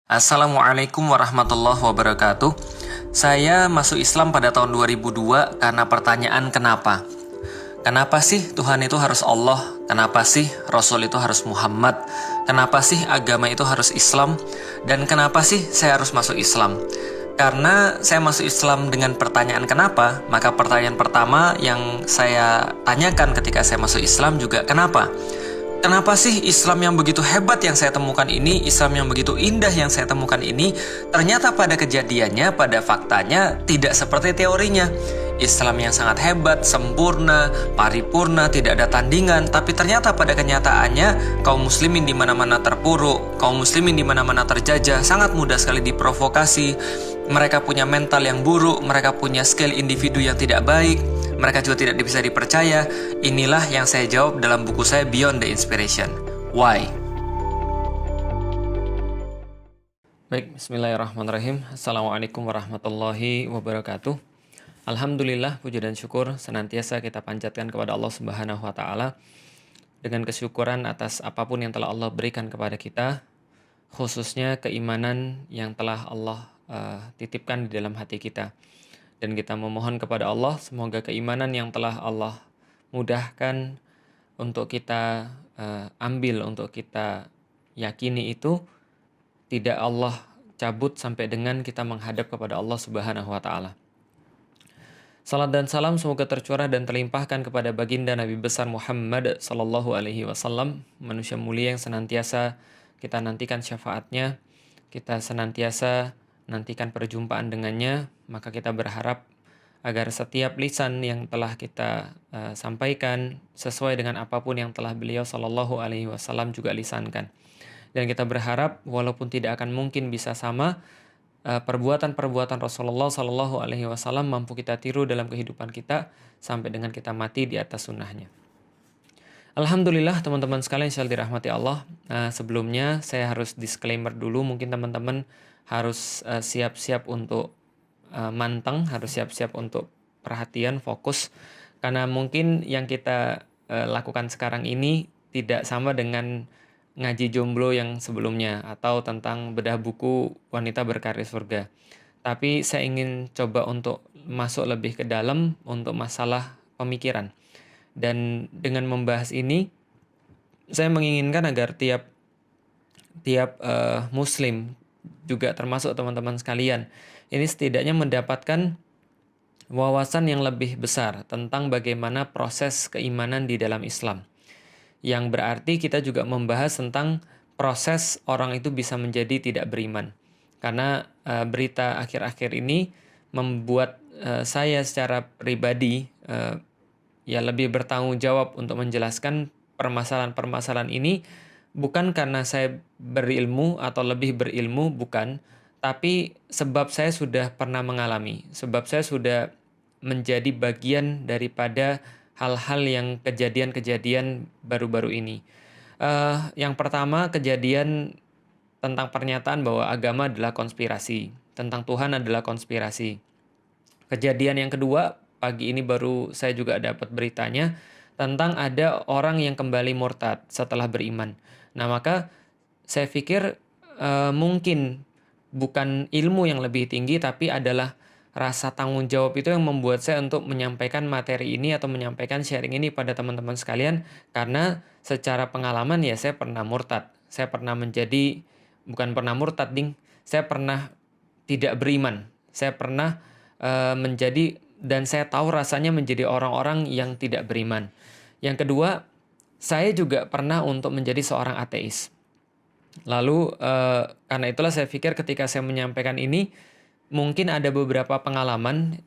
Assalamualaikum warahmatullahi wabarakatuh. Saya masuk Islam pada tahun 2002 karena pertanyaan kenapa. Kenapa sih Tuhan itu harus Allah? Kenapa sih Rasul itu harus Muhammad? Kenapa sih agama itu harus Islam? Dan kenapa sih saya harus masuk Islam? Karena saya masuk Islam dengan pertanyaan kenapa, maka pertanyaan pertama yang saya tanyakan ketika saya masuk Islam juga kenapa? Kenapa sih Islam yang begitu hebat yang saya temukan ini, Islam yang begitu indah yang saya temukan ini, ternyata pada kejadiannya, pada faktanya, tidak seperti teorinya. Islam yang sangat hebat, sempurna, paripurna, tidak ada tandingan, tapi ternyata pada kenyataannya, kaum muslimin di mana-mana terpuruk, kaum muslimin di mana-mana terjajah, sangat mudah sekali diprovokasi. Mereka punya mental yang buruk, mereka punya skill individu yang tidak baik, mereka juga tidak bisa dipercaya. Inilah yang saya jawab dalam buku saya Beyond the Inspiration. Why? Baik, bismillahirrahmanirrahim. Assalamualaikum warahmatullahi wabarakatuh. Alhamdulillah, puji dan syukur senantiasa kita panjatkan kepada Allah Subhanahu wa Ta'ala. Dengan kesyukuran atas apapun yang telah Allah berikan kepada kita, khususnya keimanan yang telah Allah titipkan di dalam hati kita. Dan kita memohon kepada Allah semoga keimanan yang telah Allah mudahkan untuk kita ambil, untuk kita yakini itu tidak Allah cabut sampai dengan kita menghadap kepada Allah Subhanahu wa Ta'ala. Salat dan salam semoga tercurah dan terlimpahkan kepada baginda Nabi besar Muhammad sallallahu alaihi wasallam, manusia mulia yang senantiasa kita nantikan syafaatnya, kita senantiasa nantikan perjumpaan dengannya. Maka kita berharap agar setiap lisan yang telah kita sampaikan sesuai dengan apapun yang telah beliau sallallahu alaihi wasallam juga lisankan. Dan kita berharap walaupun tidak akan mungkin bisa sama, perbuatan-perbuatan Rasulullah sallallahu alaihi wasallam mampu kita tiru dalam kehidupan kita sampai dengan kita mati di atas sunnahnya. Alhamdulillah teman-teman sekalian yang dirahmati Allah. Sebelumnya saya harus disclaimer dulu, mungkin teman-teman harus siap-siap untuk manteng, harus siap-siap untuk perhatian, fokus, karena mungkin yang kita lakukan sekarang ini tidak sama dengan ngaji jomblo yang sebelumnya atau tentang bedah buku wanita berkarir surga. Tapi saya ingin coba untuk masuk lebih ke dalam untuk masalah pemikiran. Dan dengan membahas ini, saya menginginkan agar tiap muslim, juga termasuk teman-teman sekalian, ini setidaknya mendapatkan wawasan yang lebih besar tentang bagaimana proses keimanan di dalam Islam. Yang berarti kita juga membahas tentang proses orang itu bisa menjadi tidak beriman. Karena berita akhir-akhir ini membuat saya secara pribadi ya lebih bertanggung jawab untuk menjelaskan permasalahan-permasalahan ini, bukan karena saya berilmu atau lebih berilmu, bukan, tapi sebab saya sudah pernah mengalami, sebab saya sudah menjadi bagian daripada hal-hal yang kejadian-kejadian baru-baru ini. Yang pertama, kejadian tentang pernyataan bahwa agama adalah konspirasi, tentang Tuhan adalah konspirasi. Kejadian yang kedua, pagi ini baru saya juga dapat beritanya, tentang ada orang yang kembali murtad setelah beriman. Nah, maka saya pikir mungkin bukan ilmu yang lebih tinggi, tapi adalah rasa tanggung jawab itu yang membuat saya untuk menyampaikan materi ini atau menyampaikan sharing ini pada teman-teman sekalian. Karena secara pengalaman ya saya pernah murtad. Saya pernah menjadi, bukan pernah murtad ding, saya pernah tidak beriman. Saya pernah menjadi, dan saya tahu rasanya menjadi orang-orang yang tidak beriman. Yang kedua, saya juga pernah untuk menjadi seorang ateis. Lalu karena itulah saya pikir ketika saya menyampaikan ini, mungkin ada beberapa pengalaman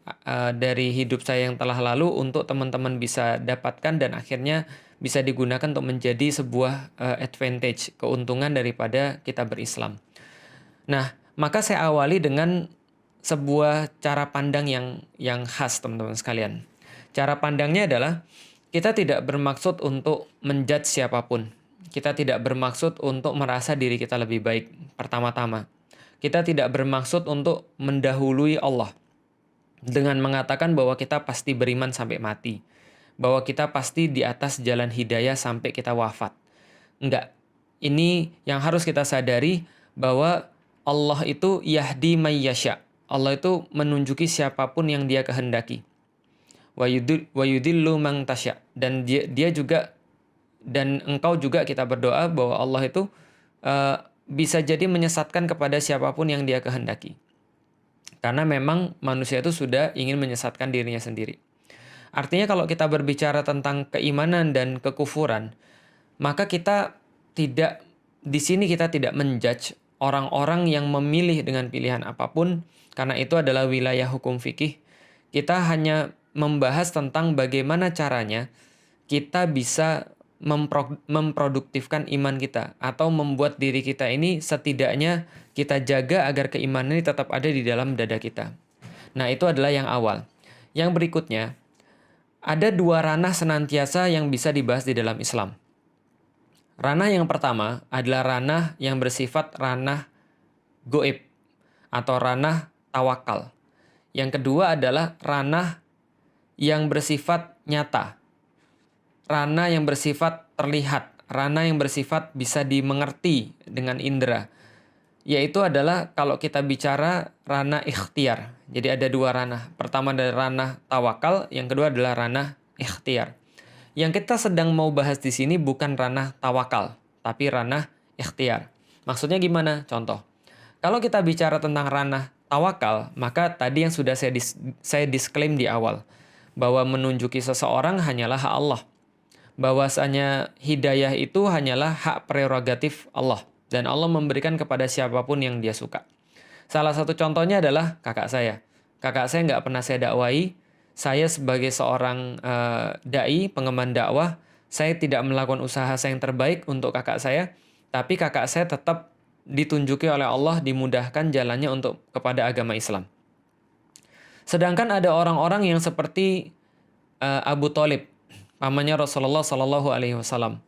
dari hidup saya yang telah lalu untuk teman-teman bisa dapatkan dan akhirnya bisa digunakan untuk menjadi sebuah advantage, keuntungan daripada kita berislam. Nah, maka saya awali dengan sebuah cara pandang yang khas, teman-teman sekalian. Cara pandangnya adalah kita tidak bermaksud untuk menjudge siapapun. Kita tidak bermaksud untuk merasa diri kita lebih baik pertama-tama. Kita tidak bermaksud untuk mendahului Allah dengan mengatakan bahwa kita pasti beriman sampai mati, bahwa kita pasti di atas jalan hidayah sampai kita wafat. Enggak. Ini yang harus kita sadari, bahwa Allah itu yahdi may yasha. Allah itu menunjuki siapapun yang Dia kehendaki. Wa yudillu man tasya. Dan dia juga, dan engkau juga, kita berdoa bahwa Allah itu bisa jadi menyesatkan kepada siapapun yang Dia kehendaki. Karena memang manusia itu sudah ingin menyesatkan dirinya sendiri. Artinya kalau kita berbicara tentang keimanan dan kekufuran, maka kita tidak, di sini kita tidak menjudge orang-orang yang memilih dengan pilihan apapun, karena itu adalah wilayah hukum fikih. Kita hanya membahas tentang bagaimana caranya kita bisa memproduktifkan iman kita, atau membuat diri kita ini setidaknya kita jaga agar keimanan ini tetap ada di dalam dada kita. Nah, itu adalah yang awal. Yang berikutnya, ada dua ranah senantiasa yang bisa dibahas di dalam Islam. Ranah yang pertama adalah ranah yang bersifat ranah goib atau ranah tawakal. Yang kedua adalah ranah yang bersifat nyata, ranah yang bersifat terlihat, ranah yang bersifat bisa dimengerti dengan indera. Yaitu adalah kalau kita bicara ranah ikhtiar. Jadi ada dua ranah. Pertama adalah ranah tawakal, yang kedua adalah ranah ikhtiar. Yang kita sedang mau bahas di sini bukan ranah tawakal, tapi ranah ikhtiar. Maksudnya gimana? Contoh. Kalau kita bicara tentang ranah tawakal, maka tadi yang sudah saya disclaim di awal, bahwa menunjuki seseorang hanyalah hak Allah. Bahwasanya hidayah itu hanyalah hak prerogatif Allah. Dan Allah memberikan kepada siapapun yang Dia suka. Salah satu contohnya adalah kakak saya. Kakak saya nggak pernah saya dakwai. Saya sebagai seorang da'i, pengemban dakwah, saya tidak melakukan usaha saya yang terbaik untuk kakak saya. Tapi kakak saya tetap ditunjuki oleh Allah, dimudahkan jalannya untuk kepada agama Islam. Sedangkan ada orang-orang yang seperti Abu Thalib, pamannya Rasulullah SAW,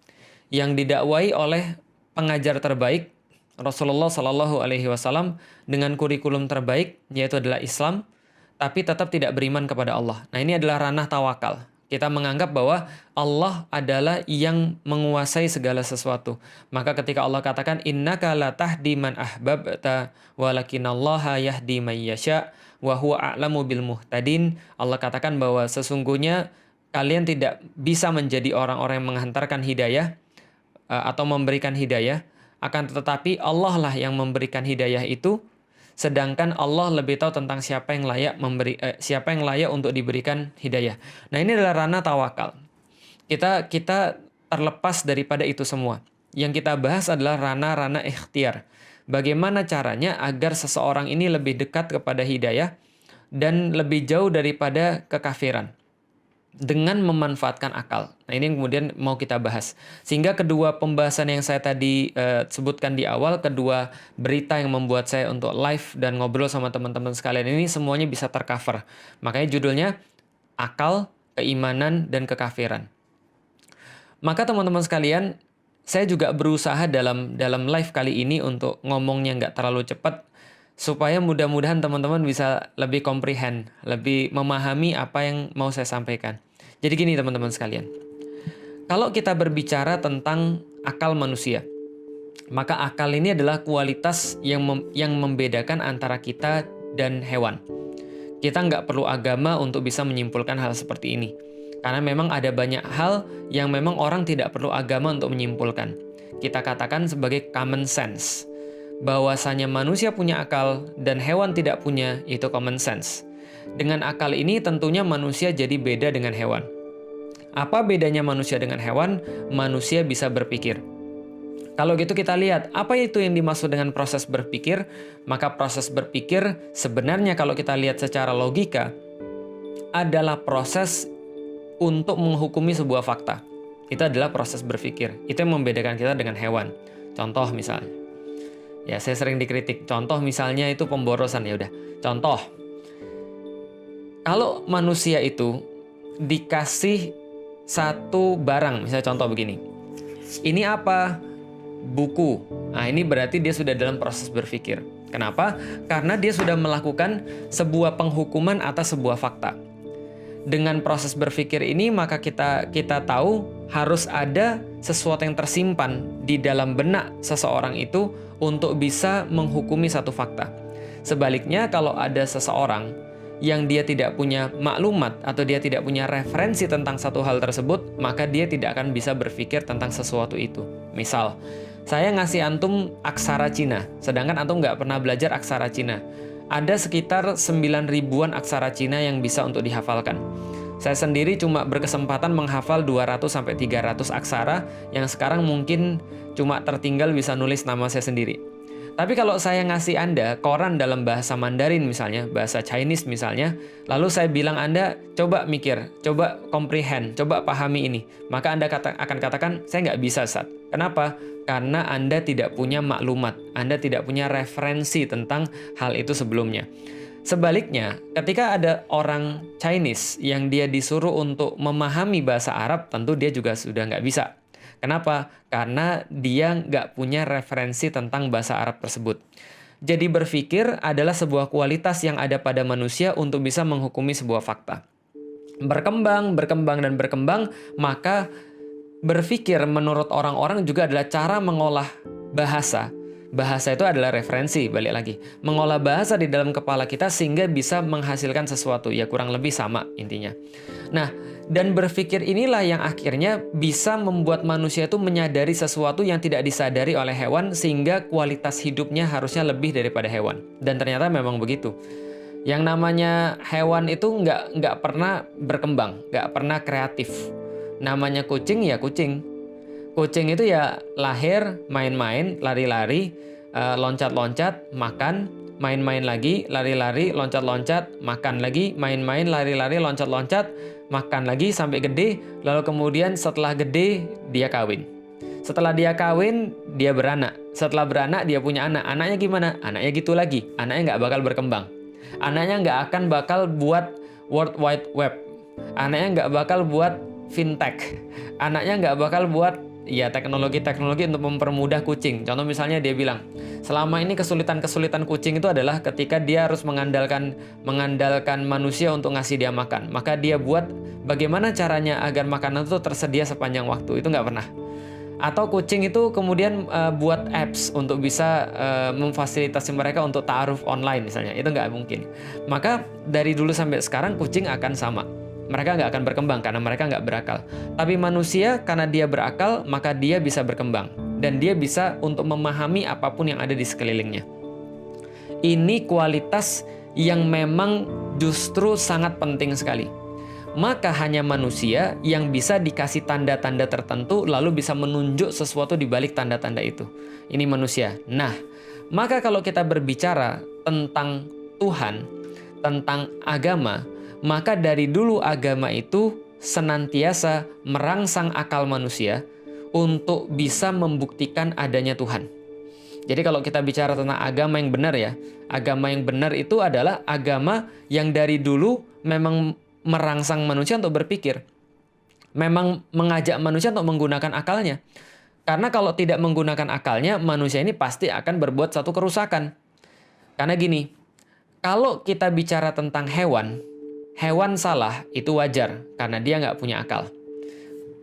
yang didakwai oleh pengajar terbaik Rasulullah SAW dengan kurikulum terbaik, yaitu adalah Islam, tapi tetap tidak beriman kepada Allah. Nah, ini adalah ranah tawakal. Kita menganggap bahwa Allah adalah yang menguasai segala sesuatu. Maka ketika Allah katakan innaka la tahdi man ahbabta walakinallaha yahdi may yasha wa huwa a'lamu bil muhtadin, Allah katakan bahwa sesungguhnya kalian tidak bisa menjadi orang-orang yang menghantarkan hidayah atau memberikan hidayah, akan tetapi Allah lah yang memberikan hidayah itu, sedangkan Allah lebih tahu tentang siapa yang layak untuk diberikan hidayah. Nah, ini adalah ranah tawakal. Kita terlepas daripada itu semua. Yang kita bahas adalah ranah-ranah ikhtiar. Bagaimana caranya agar seseorang ini lebih dekat kepada hidayah dan lebih jauh daripada kekafiran, dengan memanfaatkan akal. Nah, ini yang kemudian mau kita bahas. Sehingga kedua pembahasan yang saya tadi sebutkan di awal, kedua berita yang membuat saya untuk live dan ngobrol sama teman-teman sekalian ini semuanya bisa tercover. Makanya judulnya akal, keimanan, dan kekafiran. Maka teman-teman sekalian, saya juga berusaha dalam live kali ini untuk ngomongnya nggak terlalu cepat, supaya mudah-mudahan teman-teman bisa lebih comprehend, lebih memahami apa yang mau saya sampaikan. Jadi gini teman-teman sekalian, kalau kita berbicara tentang akal manusia, maka akal ini adalah kualitas yang membedakan antara kita dan hewan. Kita nggak perlu agama untuk bisa menyimpulkan hal seperti ini. Karena memang ada banyak hal yang memang orang tidak perlu agama untuk menyimpulkan. Kita katakan sebagai common sense. Bahwasanya manusia punya akal dan hewan tidak punya, itu common sense. Dengan akal ini tentunya manusia jadi beda dengan hewan. Apa bedanya manusia dengan hewan? Manusia bisa berpikir. Kalau gitu kita lihat, apa itu yang dimaksud dengan proses berpikir? Maka proses berpikir sebenarnya kalau kita lihat secara logika adalah proses untuk menghukumi sebuah fakta. Itu adalah proses berpikir. Itu yang membedakan kita dengan hewan. Contoh misalnya. Ya, saya sering dikritik. Contoh misalnya itu pemborosan, ya udah. Contoh. Kalau manusia itu dikasih satu barang, misalnya contoh begini. Ini apa? Buku. Nah, ini berarti dia sudah dalam proses berpikir. Kenapa? Karena dia sudah melakukan sebuah penghukuman atas sebuah fakta. Dengan proses berpikir ini maka kita tahu harus ada sesuatu yang tersimpan di dalam benak seseorang itu untuk bisa menghukumi satu fakta. Sebaliknya, kalau ada seseorang yang dia tidak punya maklumat atau dia tidak punya referensi tentang satu hal tersebut, maka dia tidak akan bisa berpikir tentang sesuatu itu. Misal, saya ngasih antum aksara Cina, sedangkan antum nggak pernah belajar aksara Cina. Ada sekitar 9 ribuan aksara Cina yang bisa untuk dihafalkan. Saya sendiri cuma berkesempatan menghafal 200-300 aksara yang sekarang mungkin cuma tertinggal bisa nulis nama saya sendiri. Tapi kalau saya ngasih Anda koran dalam bahasa Mandarin misalnya, bahasa Chinese misalnya, lalu saya bilang Anda coba mikir, coba comprehend, coba pahami ini. Maka Anda akan katakan, saya nggak bisa, Ustaz. Kenapa? Karena Anda tidak punya maklumat, Anda tidak punya referensi tentang hal itu sebelumnya. Sebaliknya, ketika ada orang Chinese yang dia disuruh untuk memahami bahasa Arab, tentu dia juga sudah nggak bisa. Kenapa? Karena dia nggak punya referensi tentang bahasa Arab tersebut. Jadi berpikir adalah sebuah kualitas yang ada pada manusia untuk bisa menghukumi sebuah fakta. Berkembang, maka berpikir menurut orang-orang juga adalah cara mengolah bahasa. Bahasa itu adalah referensi, balik lagi. Mengolah bahasa di dalam kepala kita sehingga bisa menghasilkan sesuatu. Ya kurang lebih sama intinya. Nah, dan berpikir inilah yang akhirnya bisa membuat manusia itu menyadari sesuatu yang tidak disadari oleh hewan sehingga kualitas hidupnya harusnya lebih daripada hewan. Dan ternyata memang begitu. Yang namanya hewan itu nggak pernah berkembang, nggak pernah kreatif. Namanya kucing ya kucing. Kucing itu ya lahir, main-main, lari-lari, loncat-loncat, makan, main-main lagi, lari-lari, loncat-loncat, makan lagi, main-main, lari-lari, loncat-loncat, makan lagi sampai gede, lalu kemudian setelah gede dia kawin. Setelah dia kawin, dia beranak. Setelah beranak, dia punya anak. Anaknya gimana? Anaknya gitu lagi. Anaknya nggak bakal berkembang. Anaknya nggak akan bakal buat World Wide Web. Anaknya nggak bakal buat fintech. Anaknya nggak bakal buat ya teknologi-teknologi untuk mempermudah kucing. Contoh misalnya dia bilang, selama ini kesulitan-kesulitan kucing itu adalah ketika dia harus mengandalkan manusia untuk ngasih dia makan. Maka dia buat bagaimana caranya agar makanan itu tersedia sepanjang waktu. Itu nggak pernah. Atau kucing itu kemudian buat apps untuk bisa memfasilitasi mereka untuk ta'aruf online misalnya. Itu nggak mungkin. Maka dari dulu sampai sekarang kucing akan sama. Mereka nggak akan berkembang karena mereka nggak berakal. Tapi manusia karena dia berakal, maka dia bisa berkembang. Dan dia bisa untuk memahami apapun yang ada di sekelilingnya. Ini kualitas yang memang justru sangat penting sekali. Maka hanya manusia yang bisa dikasih tanda-tanda tertentu lalu bisa menunjuk sesuatu di balik tanda-tanda itu. Ini manusia. Nah, maka kalau kita berbicara tentang Tuhan, tentang agama, maka dari dulu agama itu senantiasa merangsang akal manusia untuk bisa membuktikan adanya Tuhan. Jadi kalau kita bicara tentang agama yang benar ya, agama yang benar itu adalah agama yang dari dulu memang merangsang manusia untuk berpikir. Memang mengajak manusia untuk menggunakan akalnya. Karena kalau tidak menggunakan akalnya, manusia ini pasti akan berbuat satu kerusakan. Karena gini, kalau kita bicara tentang hewan salah itu wajar karena dia nggak punya akal.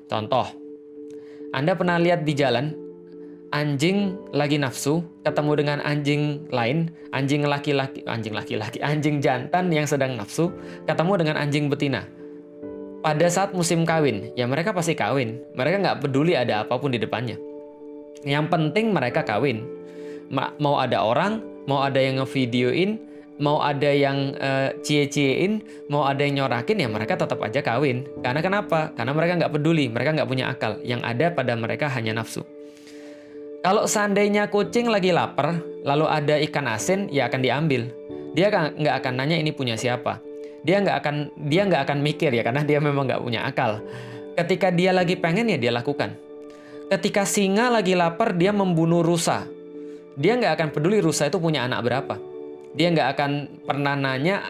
Contoh, Anda pernah lihat di jalan, anjing lagi nafsu ketemu dengan anjing lain, anjing jantan yang sedang nafsu ketemu dengan anjing betina. Pada saat musim kawin, ya mereka pasti kawin. Mereka nggak peduli ada apapun di depannya. Yang penting mereka kawin. Mau ada orang, mau ada yang ngevideoin, mau ada yang cie-ciein, mau ada yang nyorakin, ya mereka tetap aja kawin. Karena kenapa? Karena mereka nggak peduli, mereka nggak punya akal. Yang ada pada mereka hanya nafsu. Kalau seandainya kucing lagi lapar, lalu ada ikan asin, ya akan diambil. Dia nggak akan nanya ini punya siapa. Dia nggak akan mikir ya, karena dia memang nggak punya akal. Ketika dia lagi pengen, ya dia lakukan. Ketika singa lagi lapar, dia membunuh rusa. Dia nggak akan peduli rusa itu punya anak berapa. Dia nggak akan pernah nanya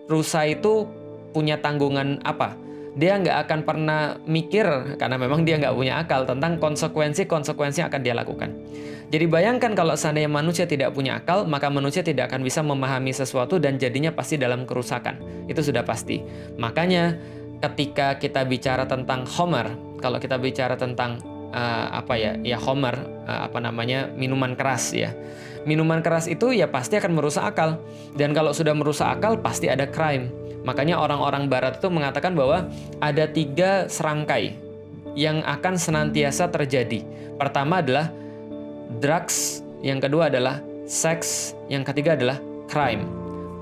rusa itu punya tanggungan apa. Dia nggak akan pernah mikir, karena memang dia nggak punya akal tentang konsekuensi yang akan dia lakukan. Jadi bayangkan kalau seandainya manusia tidak punya akal, maka manusia tidak akan bisa memahami sesuatu dan jadinya pasti dalam kerusakan. Itu sudah pasti. Makanya ketika kita bicara tentang khamar, kalau kita bicara tentang khamar, minuman keras ya. Minuman keras itu ya pasti akan merusak akal. Dan kalau sudah merusak akal pasti ada crime. Makanya orang-orang barat itu mengatakan bahwa ada 3 serangkai yang akan senantiasa terjadi. Pertama adalah drugs, yang kedua adalah seks, yang ketiga adalah crime.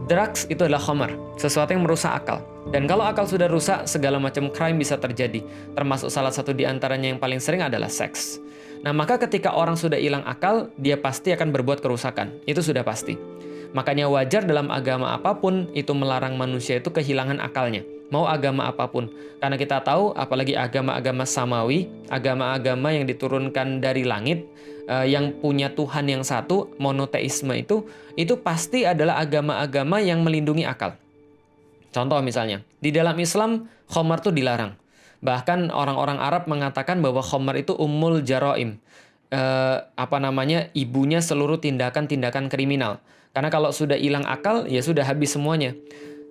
Drugs itu adalah khamar, sesuatu yang merusak akal. Dan kalau akal sudah rusak, segala macam crime bisa terjadi. Termasuk salah satu di antaranya yang paling sering adalah seks. Nah, maka ketika orang sudah hilang akal, dia pasti akan berbuat kerusakan. Itu sudah pasti. Makanya wajar dalam agama apapun itu melarang manusia itu kehilangan akalnya. Mau agama apapun. Karena kita tahu, apalagi agama-agama samawi, agama-agama yang diturunkan dari langit, yang punya Tuhan yang satu, monoteisme itu pasti adalah agama-agama yang melindungi akal. Contoh misalnya, di dalam Islam, khamar itu dilarang. Bahkan orang-orang Arab mengatakan bahwa khamar itu ummul jaraim. Ibunya seluruh tindakan-tindakan kriminal. Karena kalau sudah hilang akal, ya sudah habis semuanya.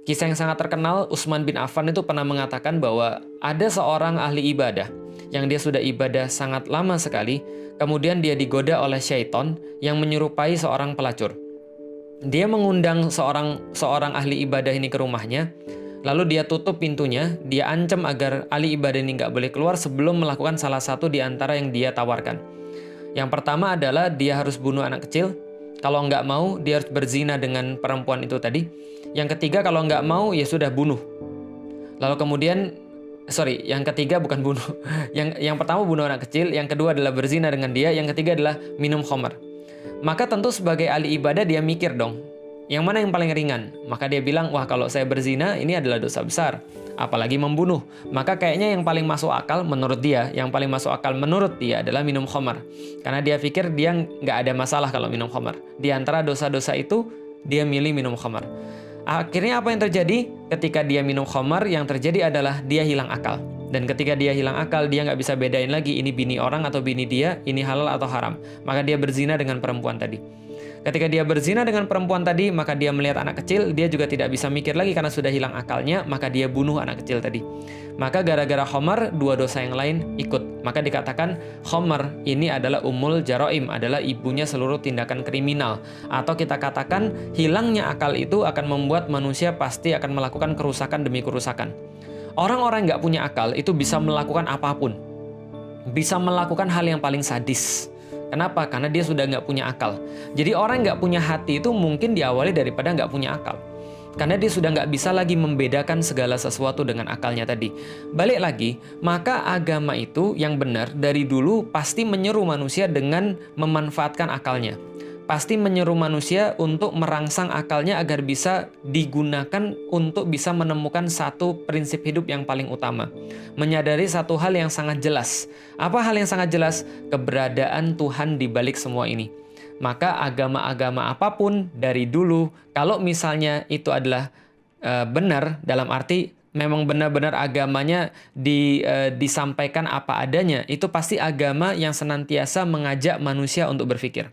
Kisah yang sangat terkenal, Utsman bin Affan itu pernah mengatakan bahwa ada seorang ahli ibadah yang dia sudah ibadah sangat lama sekali, kemudian dia digoda oleh syaitan yang menyerupai seorang pelacur. Dia mengundang seorang ahli ibadah ini ke rumahnya, lalu dia tutup pintunya, dia ancam agar ahli ibadah ini nggak boleh keluar sebelum melakukan salah satu di antara yang dia tawarkan. Yang pertama adalah dia harus bunuh anak kecil, kalau nggak mau dia harus berzina dengan perempuan itu tadi. Yang ketiga kalau nggak mau ya sudah bunuh. Lalu kemudian, yang ketiga bukan bunuh. Yang pertama bunuh anak kecil, yang kedua adalah berzina dengan dia, yang ketiga adalah minum khamar. Maka tentu sebagai ahli ibadah dia mikir dong, yang mana yang paling ringan? Maka dia bilang, wah kalau saya berzina ini adalah dosa besar, apalagi membunuh. Maka kayaknya yang paling masuk akal menurut dia, adalah minum khamar. Karena dia pikir dia nggak ada masalah kalau minum khamar. Di antara dosa-dosa itu, dia milih minum khamar. Akhirnya apa yang terjadi? Ketika dia minum khamar, yang terjadi adalah dia hilang akal. Dan ketika dia hilang akal, dia nggak bisa bedain lagi ini bini orang atau bini dia, ini halal atau haram. Maka dia berzina dengan perempuan tadi. Ketika dia berzina dengan perempuan tadi, maka dia melihat anak kecil, dia juga tidak bisa mikir lagi karena sudah hilang akalnya, maka dia bunuh anak kecil tadi. Maka gara-gara khamar, 2 dosa yang lain ikut. Maka dikatakan khamar ini adalah ummul jaraim, adalah ibunya seluruh tindakan kriminal. Atau kita katakan hilangnya akal itu akan membuat manusia pasti akan melakukan kerusakan demi kerusakan. Orang-orang yang nggak punya akal itu bisa melakukan apapun. Bisa melakukan hal yang paling sadis. Kenapa? Karena dia sudah nggak punya akal. Jadi orang yang nggak punya hati itu mungkin diawali daripada nggak punya akal. Karena dia sudah nggak bisa lagi membedakan segala sesuatu dengan akalnya tadi. Balik lagi, maka agama itu yang benar dari dulu pasti menyeru manusia dengan memanfaatkan akalnya. Pasti menyeru manusia untuk merangsang akalnya agar bisa digunakan untuk bisa menemukan satu prinsip hidup yang paling utama. Menyadari satu hal yang sangat jelas. Apa hal yang sangat jelas? Keberadaan Tuhan di balik semua ini. Maka agama-agama apapun dari dulu, kalau misalnya itu adalah benar, dalam arti memang benar-benar agamanya disampaikan apa adanya, itu pasti agama yang senantiasa mengajak manusia untuk berpikir.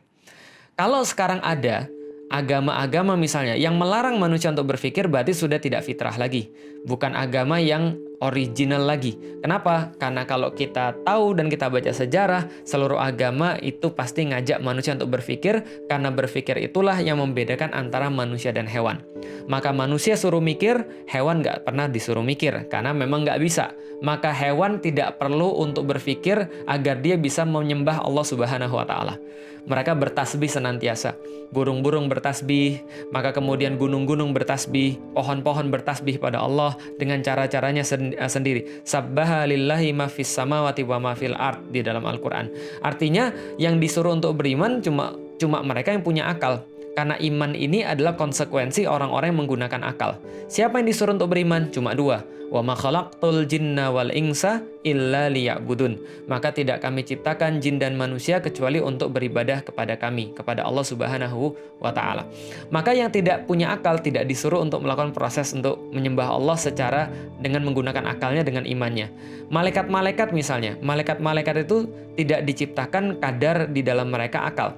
Kalau sekarang ada agama-agama misalnya yang melarang manusia untuk berpikir, berarti sudah tidak fitrah lagi. Bukan agama yang original lagi. Kenapa? Karena kalau kita tahu dan kita baca sejarah, seluruh agama itu pasti ngajak manusia untuk berpikir, karena berpikir itulah yang membedakan antara manusia dan hewan. Maka manusia suruh mikir, hewan nggak pernah disuruh mikir, karena memang nggak bisa. Maka hewan tidak perlu untuk berpikir agar dia bisa menyembah Allah Subhanahu wa Ta'ala. Mereka bertasbih senantiasa. Burung-burung bertasbih, maka kemudian gunung-gunung bertasbih, pohon-pohon bertasbih pada Allah dengan cara-caranya sendiri. Sabbaha lillahi ma fis samawati wa ma fil ard di dalam Al-Qur'an. Artinya yang disuruh untuk beriman cuma mereka yang punya akal. Karena iman ini adalah konsekuensi orang-orang yang menggunakan akal. Siapa yang disuruh untuk beriman? Cuma 2. Wa ma khalaqtul jinna wal insa illa liya'budun. Maka tidak kami ciptakan jin dan manusia kecuali untuk beribadah kepada kami, kepada Allah Subhanahu wa Ta'ala. Maka yang tidak punya akal tidak disuruh untuk melakukan proses untuk menyembah Allah secara dengan menggunakan akalnya, dengan imannya. Malaikat-malaikat misalnya, malaikat-malaikat itu tidak diciptakan kadar di dalam mereka akal.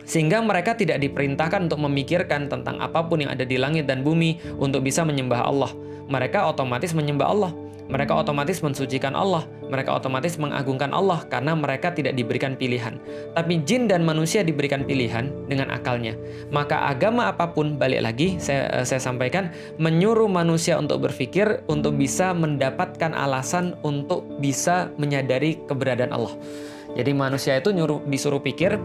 Sehingga mereka tidak diperintahkan untuk memikirkan tentang apapun yang ada di langit dan bumi untuk bisa menyembah Allah. Mereka otomatis menyembah Allah. Mereka otomatis mensucikan Allah. Mereka otomatis mengagungkan Allah karena mereka tidak diberikan pilihan. Tapi jin dan manusia diberikan pilihan dengan akalnya. Maka agama apapun, balik lagi saya sampaikan, menyuruh manusia untuk berpikir untuk bisa mendapatkan alasan untuk bisa menyadari keberadaan Allah. Jadi manusia itu disuruh pikir,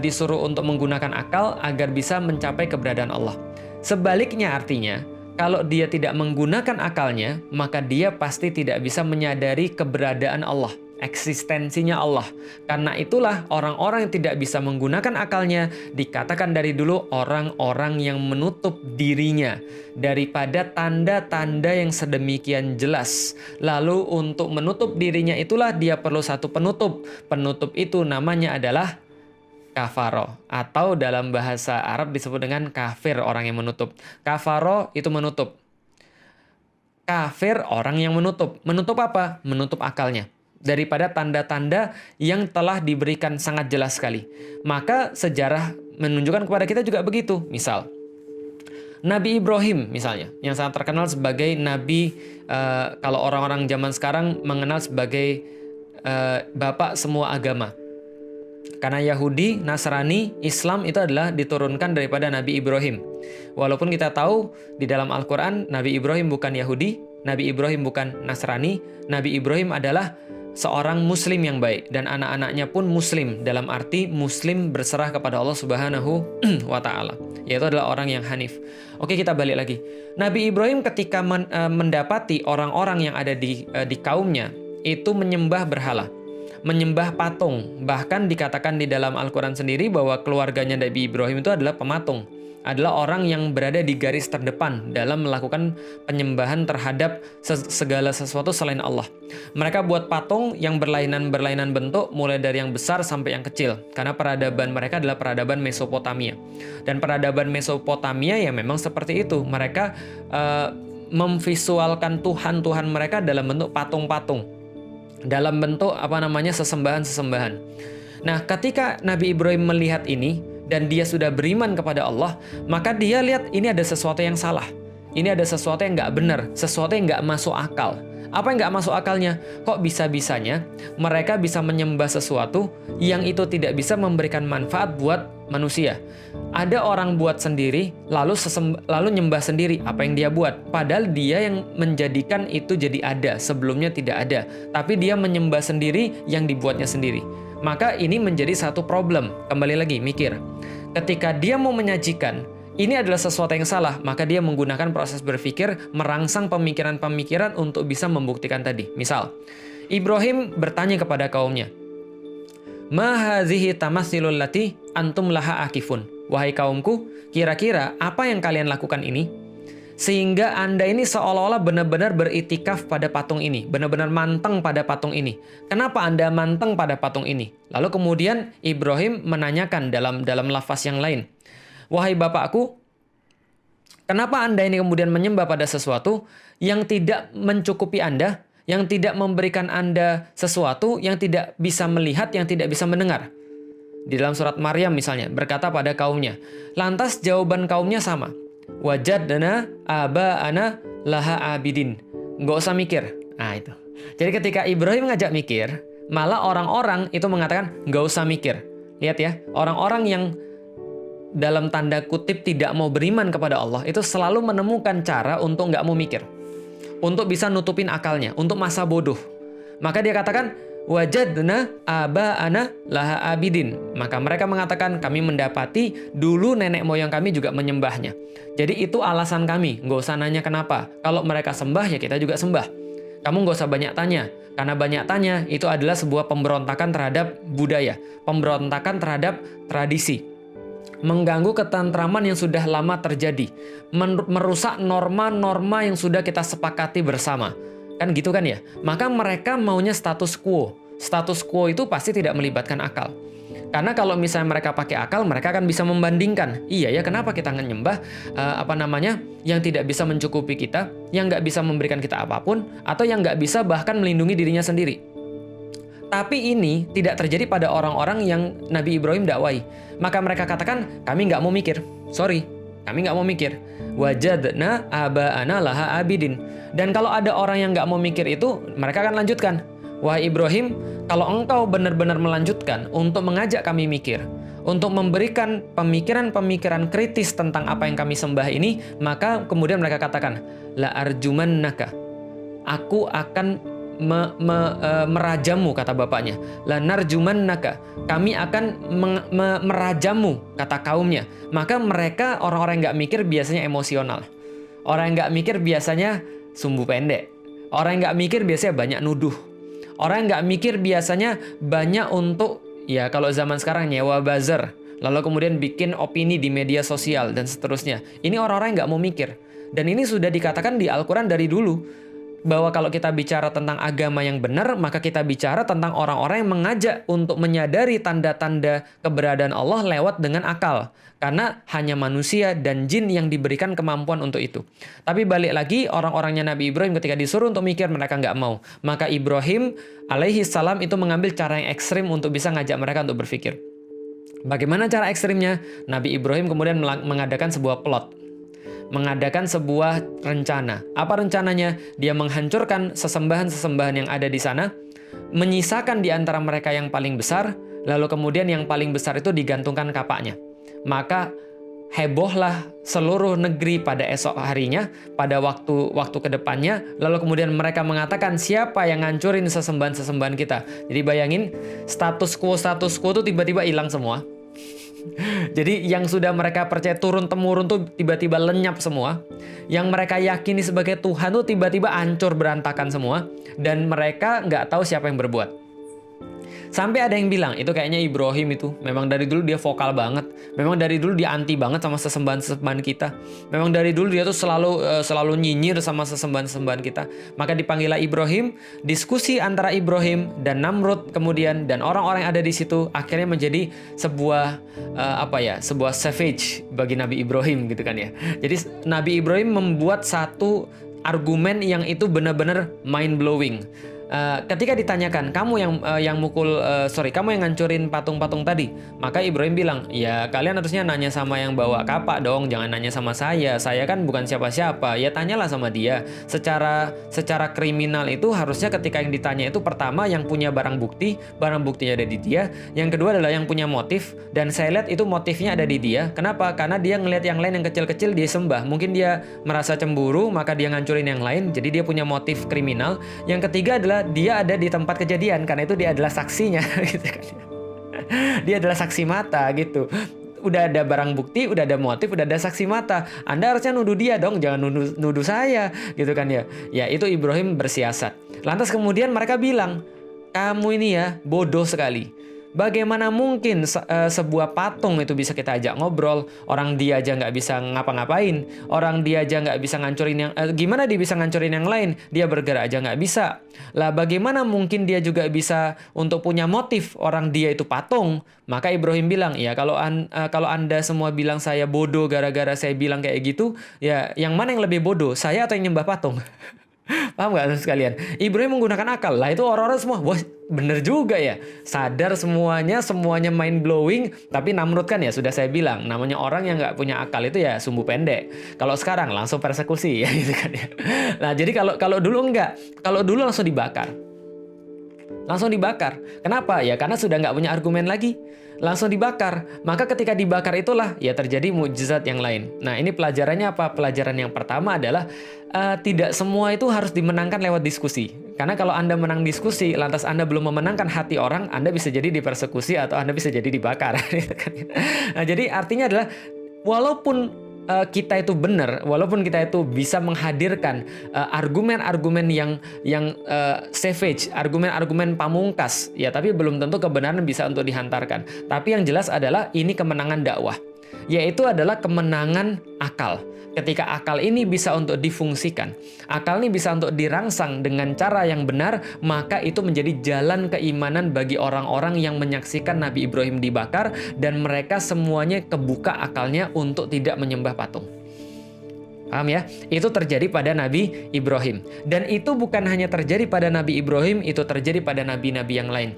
disuruh untuk menggunakan akal agar bisa mencapai keberadaan Allah. Sebaliknya artinya, kalau dia tidak menggunakan akalnya, maka dia pasti tidak bisa menyadari keberadaan Allah, eksistensinya Allah. Karena itulah orang-orang yang tidak bisa menggunakan akalnya dikatakan dari dulu orang-orang yang menutup dirinya daripada tanda-tanda yang sedemikian jelas. Lalu untuk menutup dirinya itulah dia perlu satu penutup. Penutup itu namanya adalah kafaro, atau dalam bahasa Arab disebut dengan kafir, orang yang menutup. Kafaro itu menutup. Kafir orang yang menutup. Menutup apa? Menutup akalnya daripada tanda-tanda yang telah diberikan sangat jelas sekali. Maka sejarah menunjukkan kepada kita juga begitu. Misal Nabi Ibrahim misalnya, yang sangat terkenal sebagai nabi, kalau orang-orang zaman sekarang mengenal sebagai bapak semua agama. Karena Yahudi, Nasrani, Islam itu adalah diturunkan daripada Nabi Ibrahim. Walaupun kita tahu di dalam Al-Quran, Nabi Ibrahim bukan Yahudi, Nabi Ibrahim bukan Nasrani, Nabi Ibrahim adalah seorang Muslim yang baik. Dan anak-anaknya pun Muslim, dalam arti Muslim berserah kepada Allah Subhanahu wa Ta'ala. Yaitu adalah orang yang Hanif. Oke, kita balik lagi. Nabi Ibrahim ketika mendapati orang-orang yang ada di kaumnya, itu menyembah berhala, menyembah patung. Bahkan dikatakan di dalam Al-Quran sendiri bahwa keluarganya Nabi Ibrahim itu adalah pematung, adalah orang yang berada di garis terdepan dalam melakukan penyembahan terhadap segala sesuatu selain Allah. Mereka buat patung yang berlainan bentuk, mulai dari yang besar sampai yang kecil, karena peradaban mereka adalah peradaban Mesopotamia. Dan peradaban Mesopotamia ya memang seperti itu. Mereka memvisualkan Tuhan-Tuhan mereka dalam bentuk patung-patung, dalam bentuk sesembahan-sesembahan. Nah, ketika Nabi Ibrahim melihat ini dan dia sudah beriman kepada Allah, maka dia lihat ini ada sesuatu yang salah. Ini ada sesuatu yang nggak benar, sesuatu yang nggak masuk akal. Apa yang nggak masuk akalnya? Kok bisa-bisanya mereka bisa menyembah sesuatu yang itu tidak bisa memberikan manfaat buat manusia? Ada orang buat sendiri, lalu nyembah sendiri apa yang dia buat. Padahal dia yang menjadikan itu jadi ada, sebelumnya tidak ada. Tapi dia menyembah sendiri yang dibuatnya sendiri. Maka ini menjadi satu problem. Kembali lagi, mikir. Ketika dia mau menyajikan, ini adalah sesuatu yang salah, maka dia menggunakan proses berpikir, merangsang pemikiran-pemikiran untuk bisa membuktikan tadi. Misal, Ibrahim bertanya kepada kaumnya, "Ma hadhihi tamatsilul lati antum laha akifun?" Wahai kaumku, kira-kira apa yang kalian lakukan ini? Sehingga Anda ini seolah-olah benar-benar beritikaf pada patung ini, benar-benar manteng pada patung ini. Kenapa Anda manteng pada patung ini? Lalu kemudian Ibrahim menanyakan dalam lafaz yang lain, "Wahai bapakku, kenapa Anda ini kemudian menyembah pada sesuatu yang tidak mencukupi Anda, yang tidak memberikan Anda sesuatu, yang tidak bisa melihat, yang tidak bisa mendengar?" Di dalam surat Maryam misalnya, berkata pada kaumnya. Lantas jawaban kaumnya sama. "Wajadna aba'ana laha abidin." Nggak usah mikir. Nah itu. Jadi ketika Ibrahim ngajak mikir, malah orang-orang itu mengatakan nggak usah mikir. Lihat ya, orang-orang yang dalam tanda kutip tidak mau beriman kepada Allah itu selalu menemukan cara untuk nggak mau mikir, untuk bisa nutupin akalnya, untuk masa bodoh. Maka dia katakan, "Wajadna aba'ana laha abidin." Maka mereka mengatakan, kami mendapati dulu nenek moyang kami juga menyembahnya. Jadi itu alasan kami, nggak usah nanya kenapa. Kalau mereka sembah ya kita juga sembah. Kamu nggak usah banyak tanya, karena banyak tanya itu adalah sebuah pemberontakan terhadap budaya, pemberontakan terhadap tradisi, mengganggu ketentraman yang sudah lama terjadi, merusak norma-norma yang sudah kita sepakati bersama. Kan gitu kan ya? Maka mereka maunya status quo. Status quo itu pasti tidak melibatkan akal. Karena kalau misalnya mereka pakai akal, mereka akan bisa membandingkan. Iya ya, kenapa kita nyembah yang tidak bisa mencukupi kita, yang nggak bisa memberikan kita apapun, atau yang nggak bisa bahkan melindungi dirinya sendiri. Tapi ini tidak terjadi pada orang-orang yang Nabi Ibrahim dakwai. Maka mereka katakan, kami nggak mau mikir. Sorry, kami nggak mau mikir. Wajadna aba'ana laha abidin. Dan kalau ada orang yang nggak mau mikir itu, mereka akan lanjutkan. Wahai Ibrahim, kalau engkau benar-benar melanjutkan untuk mengajak kami mikir, untuk memberikan pemikiran-pemikiran kritis tentang apa yang kami sembah ini, maka kemudian mereka katakan, la arjumannaka. Aku akan merajamu, kata bapaknya. La narjumannaka. Kami akan merajamu, kata kaumnya. Maka mereka orang-orang yang nggak mikir biasanya emosional. Orang yang nggak mikir biasanya sumbu pendek. Orang yang nggak mikir biasanya banyak nuduh. Orang yang nggak mikir biasanya banyak untuk, ya kalau zaman sekarang nyewa buzzer, lalu kemudian bikin opini di media sosial dan seterusnya. Ini orang-orang yang nggak mau mikir. Dan ini sudah dikatakan di Al-Quran dari dulu, bahwa kalau kita bicara tentang agama yang benar, maka kita bicara tentang orang-orang yang mengajak untuk menyadari tanda-tanda keberadaan Allah lewat dengan akal. Karena hanya manusia dan jin yang diberikan kemampuan untuk itu. Tapi balik lagi, orang-orangnya Nabi Ibrahim ketika disuruh untuk mikir, mereka nggak mau. Maka Ibrahim alaihi salam itu mengambil cara yang ekstrim untuk bisa ngajak mereka untuk berpikir. Bagaimana cara ekstrimnya? Nabi Ibrahim kemudian mengadakan sebuah plot. Mengadakan sebuah rencana. Apa rencananya? Dia menghancurkan sesembahan-sesembahan yang ada di sana, menyisakan di antara mereka yang paling besar, lalu kemudian yang paling besar itu digantungkan kapaknya. Maka hebohlah seluruh negeri pada esok harinya, pada waktu kedepannya, lalu kemudian mereka mengatakan, siapa yang ngancurin sesembahan-sesembahan kita? Jadi bayangin, status quo itu tiba-tiba hilang semua. Jadi yang sudah mereka percaya turun-temurun tuh tiba-tiba lenyap semua. Yang mereka yakini sebagai Tuhan tuh tiba-tiba hancur berantakan semua. Dan mereka nggak tahu siapa yang berbuat. Sampai ada yang bilang, itu kayaknya Ibrahim itu. Memang dari dulu dia vokal banget. Memang dari dulu dia anti banget sama sesembahan-sesembahan kita. Memang dari dulu dia tuh selalu nyinyir sama sesembahan-sesembahan kita. Maka dipanggillah Ibrahim. Diskusi antara Ibrahim dan Namrud kemudian dan orang-orang yang ada di situ akhirnya menjadi sebuah sebuah savage bagi Nabi Ibrahim gitu kan ya. Jadi Nabi Ibrahim membuat satu argumen yang itu benar-benar mind blowing. Ketika ditanyakan, kamu kamu yang ngancurin patung-patung tadi, maka Ibrahim bilang, ya kalian harusnya nanya sama yang bawa kapak dong, jangan nanya sama saya kan bukan siapa-siapa, ya tanyalah sama dia. Secara kriminal itu harusnya ketika yang ditanya itu pertama yang punya barang buktinya ada di dia, yang kedua adalah yang punya motif, dan saya lihat itu motifnya ada di dia. Kenapa? Karena dia ngelihat yang lain yang kecil-kecil dia sembah, mungkin dia merasa cemburu, maka dia ngancurin yang lain, jadi dia punya motif kriminal. Yang ketiga adalah dia ada di tempat kejadian, karena itu dia adalah saksinya gitu kan. Dia adalah saksi mata gitu. Udah ada barang bukti, udah ada motif, udah ada saksi mata. Anda harusnya nuduh dia dong, jangan nuduh saya gitu kan ya. Ya itu Ibrahim bersiasat. Lantas kemudian mereka bilang, kamu ini ya bodoh sekali. Bagaimana mungkin sebuah patung itu bisa kita ajak ngobrol? Orang dia aja nggak bisa ngapa-ngapain. Orang dia aja nggak bisa ngancurin gimana dia bisa ngancurin yang lain? Dia bergerak aja nggak bisa. Lah bagaimana mungkin dia juga bisa untuk punya motif? Orang dia itu patung. Maka Ibrahim bilang, ya kalau Anda semua bilang saya bodoh gara-gara saya bilang kayak gitu, ya yang mana yang lebih bodoh? Saya atau yang nyembah patung? Paham gak sekalian? Ibrahim menggunakan akal. Lah itu orang-orang semua, wah bener juga ya. Sadar semuanya mind blowing. Tapi Namrud kan ya sudah saya bilang, namanya orang yang gak punya akal itu ya sumbu pendek. Kalau sekarang langsung persekusi ya gitu kan ya. Nah jadi kalau dulu enggak. Kalau dulu langsung dibakar. Kenapa? Ya karena sudah nggak punya argumen lagi. Langsung dibakar. Maka ketika dibakar itulah ya terjadi mukjizat yang lain. Nah ini pelajarannya apa? Pelajaran yang pertama adalah tidak semua itu harus dimenangkan lewat diskusi. Karena kalau Anda menang diskusi, lantas Anda belum memenangkan hati orang, Anda bisa jadi dipersekusi atau Anda bisa jadi dibakar. Nah jadi artinya adalah walaupun kita itu benar, walaupun kita itu bisa menghadirkan argumen-argumen yang savage, argumen-argumen pamungkas, ya tapi belum tentu kebenaran bisa untuk dihantarkan. Tapi yang jelas adalah ini kemenangan dakwah, yaitu adalah kemenangan akal. Ketika akal ini bisa untuk difungsikan, akal ini bisa untuk dirangsang dengan cara yang benar, maka itu menjadi jalan keimanan bagi orang-orang yang menyaksikan Nabi Ibrahim dibakar dan mereka semuanya kebuka akalnya untuk tidak menyembah patung. Paham ya? Itu terjadi pada Nabi Ibrahim. Dan itu bukan hanya terjadi pada Nabi Ibrahim, itu terjadi pada nabi-nabi yang lain.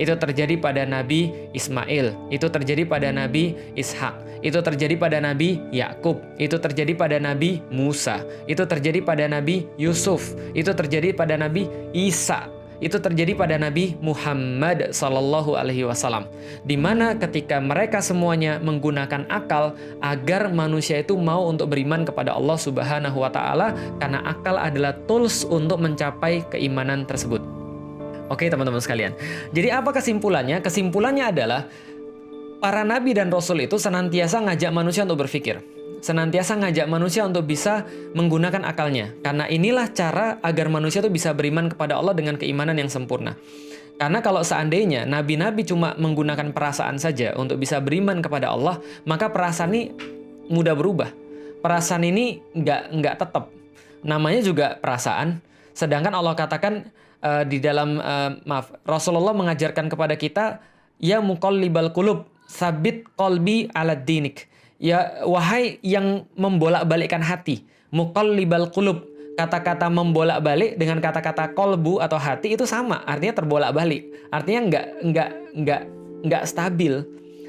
Itu terjadi pada Nabi Ismail, itu terjadi pada Nabi Ishak, itu terjadi pada Nabi Yakub, itu terjadi pada Nabi Musa, itu terjadi pada Nabi Yusuf, itu terjadi pada Nabi Isa. Itu terjadi pada Nabi Muhammad Sallallahu Alaihi Wasallam, di mana ketika mereka semuanya menggunakan akal agar manusia itu mau untuk beriman kepada Allah Subhanahu Wa Taala, karena akal adalah tools untuk mencapai keimanan tersebut. Oke teman-teman sekalian, jadi apa kesimpulannya? Kesimpulannya adalah para nabi dan rasul itu senantiasa ngajak manusia untuk berpikir. Senantiasa ngajak manusia untuk bisa menggunakan akalnya. Karena inilah cara agar manusia itu bisa beriman kepada Allah dengan keimanan yang sempurna. Karena kalau seandainya nabi-nabi cuma menggunakan perasaan saja untuk bisa beriman kepada Allah, maka perasaan ini mudah berubah. Perasaan ini nggak tetap. Namanya juga perasaan. Sedangkan Allah katakan di dalam, Rasulullah mengajarkan kepada kita, ya muqallibal qulub, sabit qalbi ala dinik. Ya, wahai yang membolak-balikkan hati, muqallibal qulub. Kata-kata membolak-balik dengan kata-kata kolbu atau hati itu sama, artinya terbolak-balik. Artinya nggak stabil.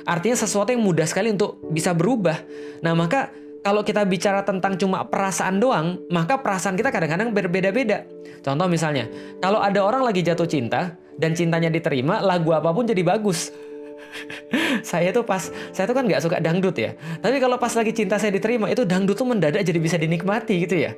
Artinya sesuatu yang mudah sekali untuk bisa berubah. Nah, maka kalau kita bicara tentang cuma perasaan doang, maka perasaan kita kadang-kadang berbeda-beda. Contoh misalnya, kalau ada orang lagi jatuh cinta dan cintanya diterima, lagu apapun jadi bagus. Saya tuh kan nggak suka dangdut ya. Tapi kalau pas lagi cinta saya diterima, itu dangdut tuh mendadak jadi bisa dinikmati gitu ya.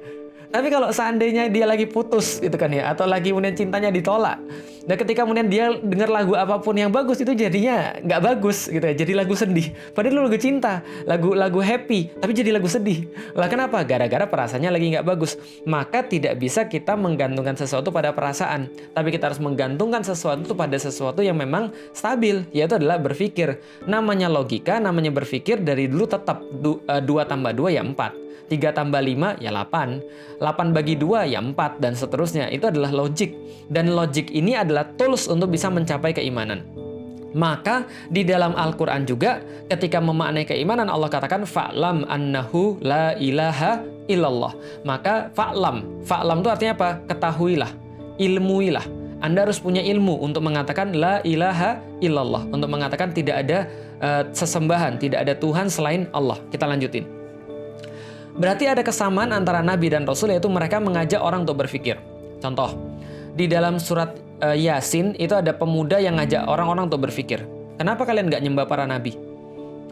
Tapi kalau seandainya dia lagi putus gitu kan ya, atau lagi kemudian cintanya ditolak, dan ketika kemudian dia dengar lagu apapun yang bagus, itu jadinya nggak bagus gitu ya, jadi lagu sedih. Padahal lagu cinta, lagu happy, tapi jadi lagu sedih. Lah kenapa? Gara-gara perasaannya lagi nggak bagus. Maka tidak bisa kita menggantungkan sesuatu pada perasaan, tapi kita harus menggantungkan sesuatu pada sesuatu yang memang stabil, yaitu adalah berpikir. Namanya logika, namanya berpikir dari dulu tetap 2 tambah 2 ya 4. 3 tambah 5 ya 8. 8 bagi 2 ya 4 dan seterusnya. Itu adalah logik. Dan logik ini adalah tools untuk bisa mencapai keimanan. Maka di dalam Al-Quran juga ketika memaknai keimanan Allah katakan fa'lam annahu la ilaha illallah. Maka fa'lam. Fa'lam itu artinya apa? Ketahuilah. Ilmuilah. Anda harus punya ilmu untuk mengatakan la ilaha illallah. Untuk mengatakan tidak ada sesembahan, tidak ada Tuhan selain Allah. Kita lanjutin. Berarti ada kesamaan antara Nabi dan Rasul, yaitu mereka mengajak orang untuk berpikir. Contoh, di dalam surat Yasin itu ada pemuda yang ngajak orang-orang untuk berpikir. Kenapa kalian nggak nyembah para Nabi?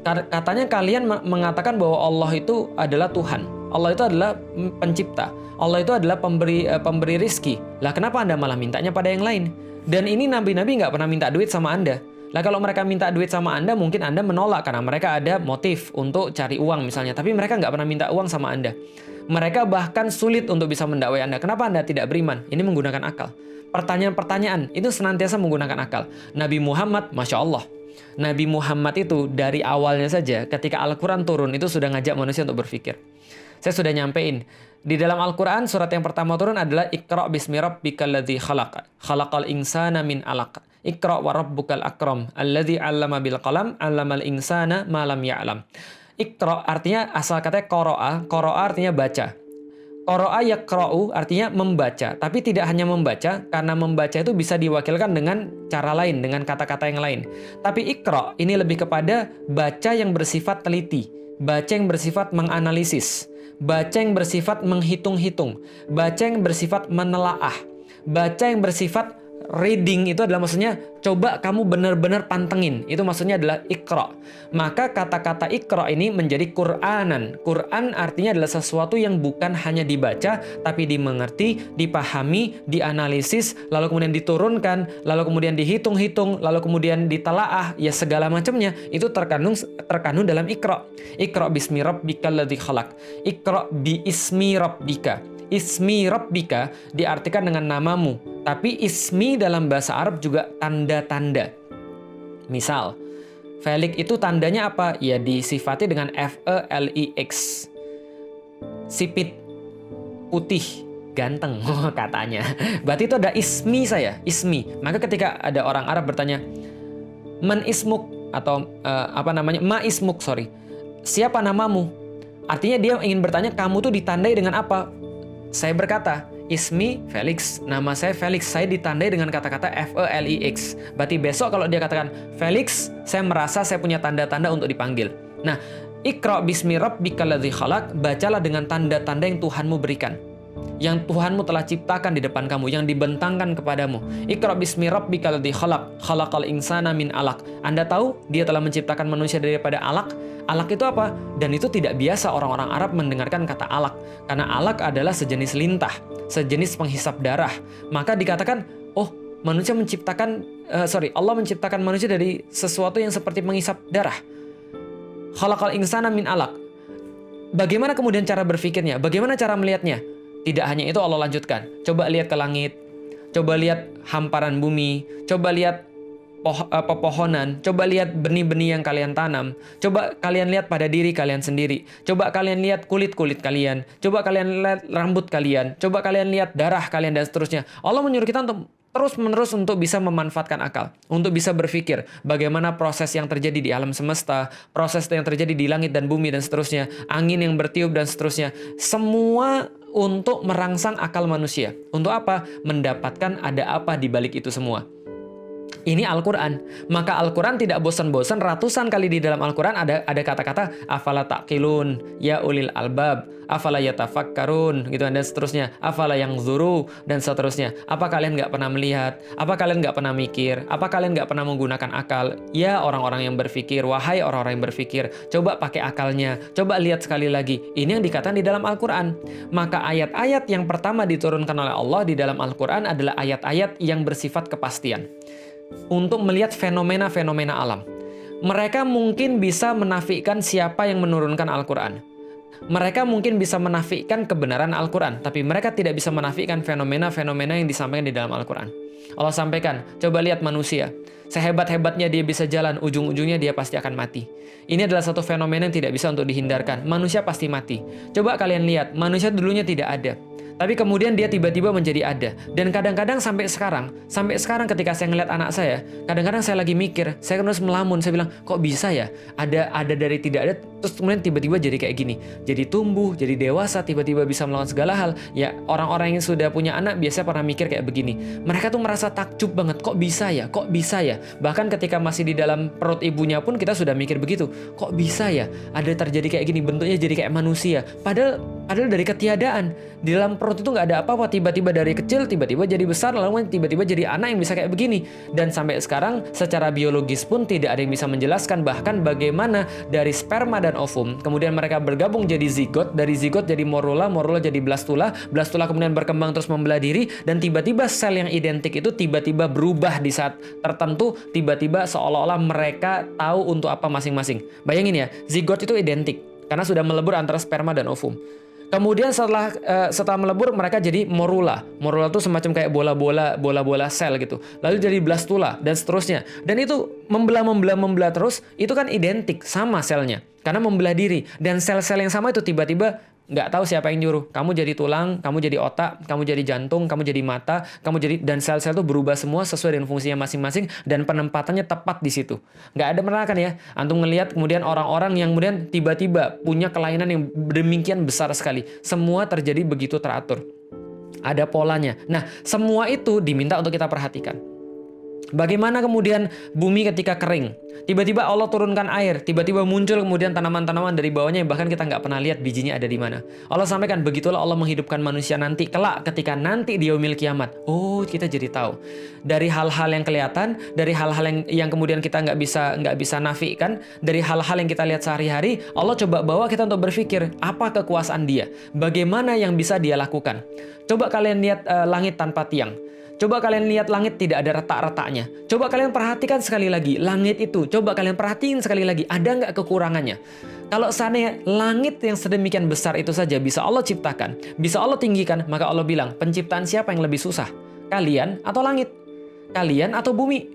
Katanya kalian mengatakan bahwa Allah itu adalah Tuhan. Allah itu adalah pencipta. Allah itu adalah pemberi rizki. Lah kenapa Anda malah mintanya pada yang lain? Dan ini Nabi-Nabi nggak pernah minta duit sama Anda. Lah kalau mereka minta duit sama Anda, mungkin Anda menolak karena mereka ada motif untuk cari uang misalnya. Tapi mereka nggak pernah minta uang sama Anda. Mereka bahkan sulit untuk bisa mendakwai Anda. Kenapa Anda tidak beriman? Ini menggunakan akal. Pertanyaan-pertanyaan itu senantiasa menggunakan akal. Nabi Muhammad, Masya Allah. Nabi Muhammad itu dari awalnya saja ketika Al-Quran turun itu sudah ngajak manusia untuk berpikir. Saya sudah nyampein. Di dalam Al-Quran surat yang pertama turun adalah Iqra' bismi rabbikal ladzi khalaq. Khalaqal insana min 'alaq. Iqra' wa rabbukal akram. Alladzi 'allama bil qalam, 'allamal insana ma lam ya'lam. Iqra' artinya asal katanya qara'a. Qara'a artinya baca. Qara'a yaqra'u artinya membaca. Tapi tidak hanya membaca, karena membaca itu bisa diwakilkan dengan cara lain, dengan kata-kata yang lain. Tapi Iqra' ini lebih kepada baca yang bersifat teliti. Baca yang bersifat menganalisis. Baca yang bersifat menghitung-hitung, baca yang bersifat menelaah, baca yang bersifat reading itu adalah maksudnya coba kamu benar-benar pantengin. Itu maksudnya adalah Iqra. Maka kata-kata Iqra ini menjadi Qur'anan. Qur'an artinya adalah sesuatu yang bukan hanya dibaca, tapi dimengerti, dipahami, dianalisis, lalu kemudian diturunkan, lalu kemudian dihitung-hitung, lalu kemudian ditelaah, ya segala macamnya itu terkandung dalam Iqra. Iqra bismi rabbikal ladzi khalaq. Iqra bi ismi rabbika. Ismi rabbika diartikan dengan namamu, tapi ismi dalam bahasa Arab juga tanda-tanda. Misal, Felix itu tandanya apa? Ya disifati dengan Felix. Sipit, putih, ganteng katanya. Berarti itu ada ismi saya, ismi. Maka ketika ada orang Arab bertanya, man ismuk atau ma ismuk, sorry. Siapa namamu? Artinya dia ingin bertanya, kamu tuh ditandai dengan apa? Saya berkata, Ismi Felix, nama saya Felix, saya ditandai dengan kata-kata Felix. Berarti besok kalau dia katakan Felix, saya merasa saya punya tanda-tanda untuk dipanggil. Nah, Iqra bismi rabbikal ladzi khalaq, bacalah dengan tanda-tanda yang Tuhanmu berikan, yang Tuhanmu telah ciptakan di depan kamu, yang dibentangkan kepadamu. Iqra bismi rabbikal ladzi khalaq, khalaqal insana min alaq. Anda tahu dia telah menciptakan manusia daripada alaq? Alaq itu apa? Dan itu tidak biasa orang-orang Arab mendengarkan kata alaq, karena alaq adalah sejenis lintah, sejenis penghisap darah. Maka dikatakan, oh, Allah menciptakan manusia dari sesuatu yang seperti penghisap darah. Khalaqal insana min alaq. Bagaimana kemudian cara berpikirnya? Bagaimana cara melihatnya? Tidak hanya itu, Allah lanjutkan. Coba lihat ke langit, coba lihat hamparan bumi, coba lihat pepohonan, coba lihat benih-benih yang kalian tanam, coba kalian lihat pada diri kalian sendiri, coba kalian lihat kulit-kulit kalian, coba kalian lihat rambut kalian, coba kalian lihat darah kalian, dan seterusnya. Allah menyuruh kita untuk terus-menerus untuk bisa memanfaatkan akal, untuk bisa berpikir bagaimana proses yang terjadi di alam semesta, proses yang terjadi di langit dan bumi dan seterusnya, angin yang bertiup dan seterusnya. Semua untuk merangsang akal manusia. Untuk apa? Mendapatkan ada apa di balik itu semua. Ini Al-Quran. Maka Al-Quran tidak bosan-bosan, ratusan kali di dalam Al-Quran ada kata-kata afala taqilun, ya ulil albab, afala yatafakkarun, gitu, dan seterusnya, afala yang zuru, dan seterusnya. Apa kalian nggak pernah melihat? Apa kalian nggak pernah mikir? Apa kalian nggak pernah menggunakan akal? Ya orang-orang yang berpikir, wahai orang-orang yang berpikir, coba pakai akalnya, coba lihat sekali lagi. Ini yang dikatakan di dalam Al-Quran. Maka ayat-ayat yang pertama diturunkan oleh Allah di dalam Al-Quran adalah ayat-ayat yang bersifat kepastian, untuk melihat fenomena-fenomena alam. Mereka mungkin bisa menafikan siapa yang menurunkan Al-Quran. Mereka mungkin bisa menafikan kebenaran Al-Quran, tapi mereka tidak bisa menafikan fenomena-fenomena yang disampaikan di dalam Al-Quran. Allah sampaikan, coba lihat manusia. Sehebat-hebatnya dia bisa jalan, ujung-ujungnya dia pasti akan mati. Ini adalah satu fenomena yang tidak bisa untuk dihindarkan. Manusia pasti mati. Coba kalian lihat, manusia dulunya tidak ada, tapi kemudian dia tiba-tiba menjadi ada. Dan kadang-kadang sampai sekarang ketika saya ngeliat anak saya, kadang-kadang saya lagi mikir, saya terus melamun, saya bilang, kok bisa ya? Ada dari tidak ada, terus kemudian tiba-tiba jadi kayak gini. Jadi tumbuh, jadi dewasa, tiba-tiba bisa melakukan segala hal. Ya, orang-orang yang sudah punya anak biasanya pernah mikir kayak begini. Mereka tuh merasa takjub banget, kok bisa ya? Kok bisa ya? Bahkan ketika masih di dalam perut ibunya pun kita sudah mikir begitu. Kok bisa ya? Ada terjadi kayak gini, bentuknya jadi kayak manusia. Padahal dari ketiadaan. Di dalam perut itu nggak ada apa-apa, tiba-tiba dari kecil, tiba-tiba jadi besar, lalu tiba-tiba jadi anak yang bisa kayak begini. Dan sampai sekarang secara biologis pun tidak ada yang bisa menjelaskan bahkan bagaimana dari sperma dan ovum, kemudian mereka bergabung jadi zigot, dari zigot jadi morula, morula jadi blastula, blastula kemudian berkembang terus membelah diri, dan tiba-tiba sel yang identik itu tiba-tiba berubah di saat tertentu, tiba-tiba seolah-olah mereka tahu untuk apa masing-masing. Bayangin ya, zigot itu identik karena sudah melebur antara sperma dan ovum. Kemudian setelah melebur mereka jadi morula. Morula itu semacam kayak bola-bola sel gitu. Lalu jadi blastula dan seterusnya. Dan itu membelah terus, itu kan identik sama selnya karena membelah diri. Dan sel-sel yang sama itu tiba-tiba nggak tahu siapa yang nyuruh. Kamu jadi tulang, kamu jadi otak, kamu jadi jantung, kamu jadi mata, dan sel-sel itu berubah semua sesuai dengan fungsinya masing-masing dan penempatannya tepat di situ. Nggak ada pernah kan ya, antum ngelihat kemudian orang-orang yang kemudian tiba-tiba punya kelainan yang demikian besar sekali. Semua terjadi begitu teratur. Ada polanya. Nah, semua itu diminta untuk kita perhatikan. Bagaimana kemudian bumi ketika kering? Tiba-tiba Allah turunkan air, tiba-tiba muncul kemudian tanaman-tanaman dari bawahnya yang bahkan kita nggak pernah lihat bijinya ada di mana. Allah sampaikan, begitulah Allah menghidupkan manusia nanti kelak ketika nanti di yaumil kiamat. Oh, kita jadi tahu dari hal-hal yang kelihatan, dari hal-hal yang kemudian kita nggak bisa nafikan, dari hal-hal yang kita lihat sehari-hari. Allah coba bawa kita untuk berpikir apa kekuasaan Dia, bagaimana yang bisa Dia lakukan. Coba kalian lihat langit tanpa tiang. Coba kalian lihat langit tidak ada retak-retaknya. Coba kalian perhatikan sekali lagi langit itu. Coba kalian perhatiin sekali lagi, ada nggak kekurangannya? Kalau seandainya langit yang sedemikian besar itu saja bisa Allah ciptakan, bisa Allah tinggikan, maka Allah bilang, penciptaan siapa yang lebih susah? Kalian atau langit? Kalian atau bumi?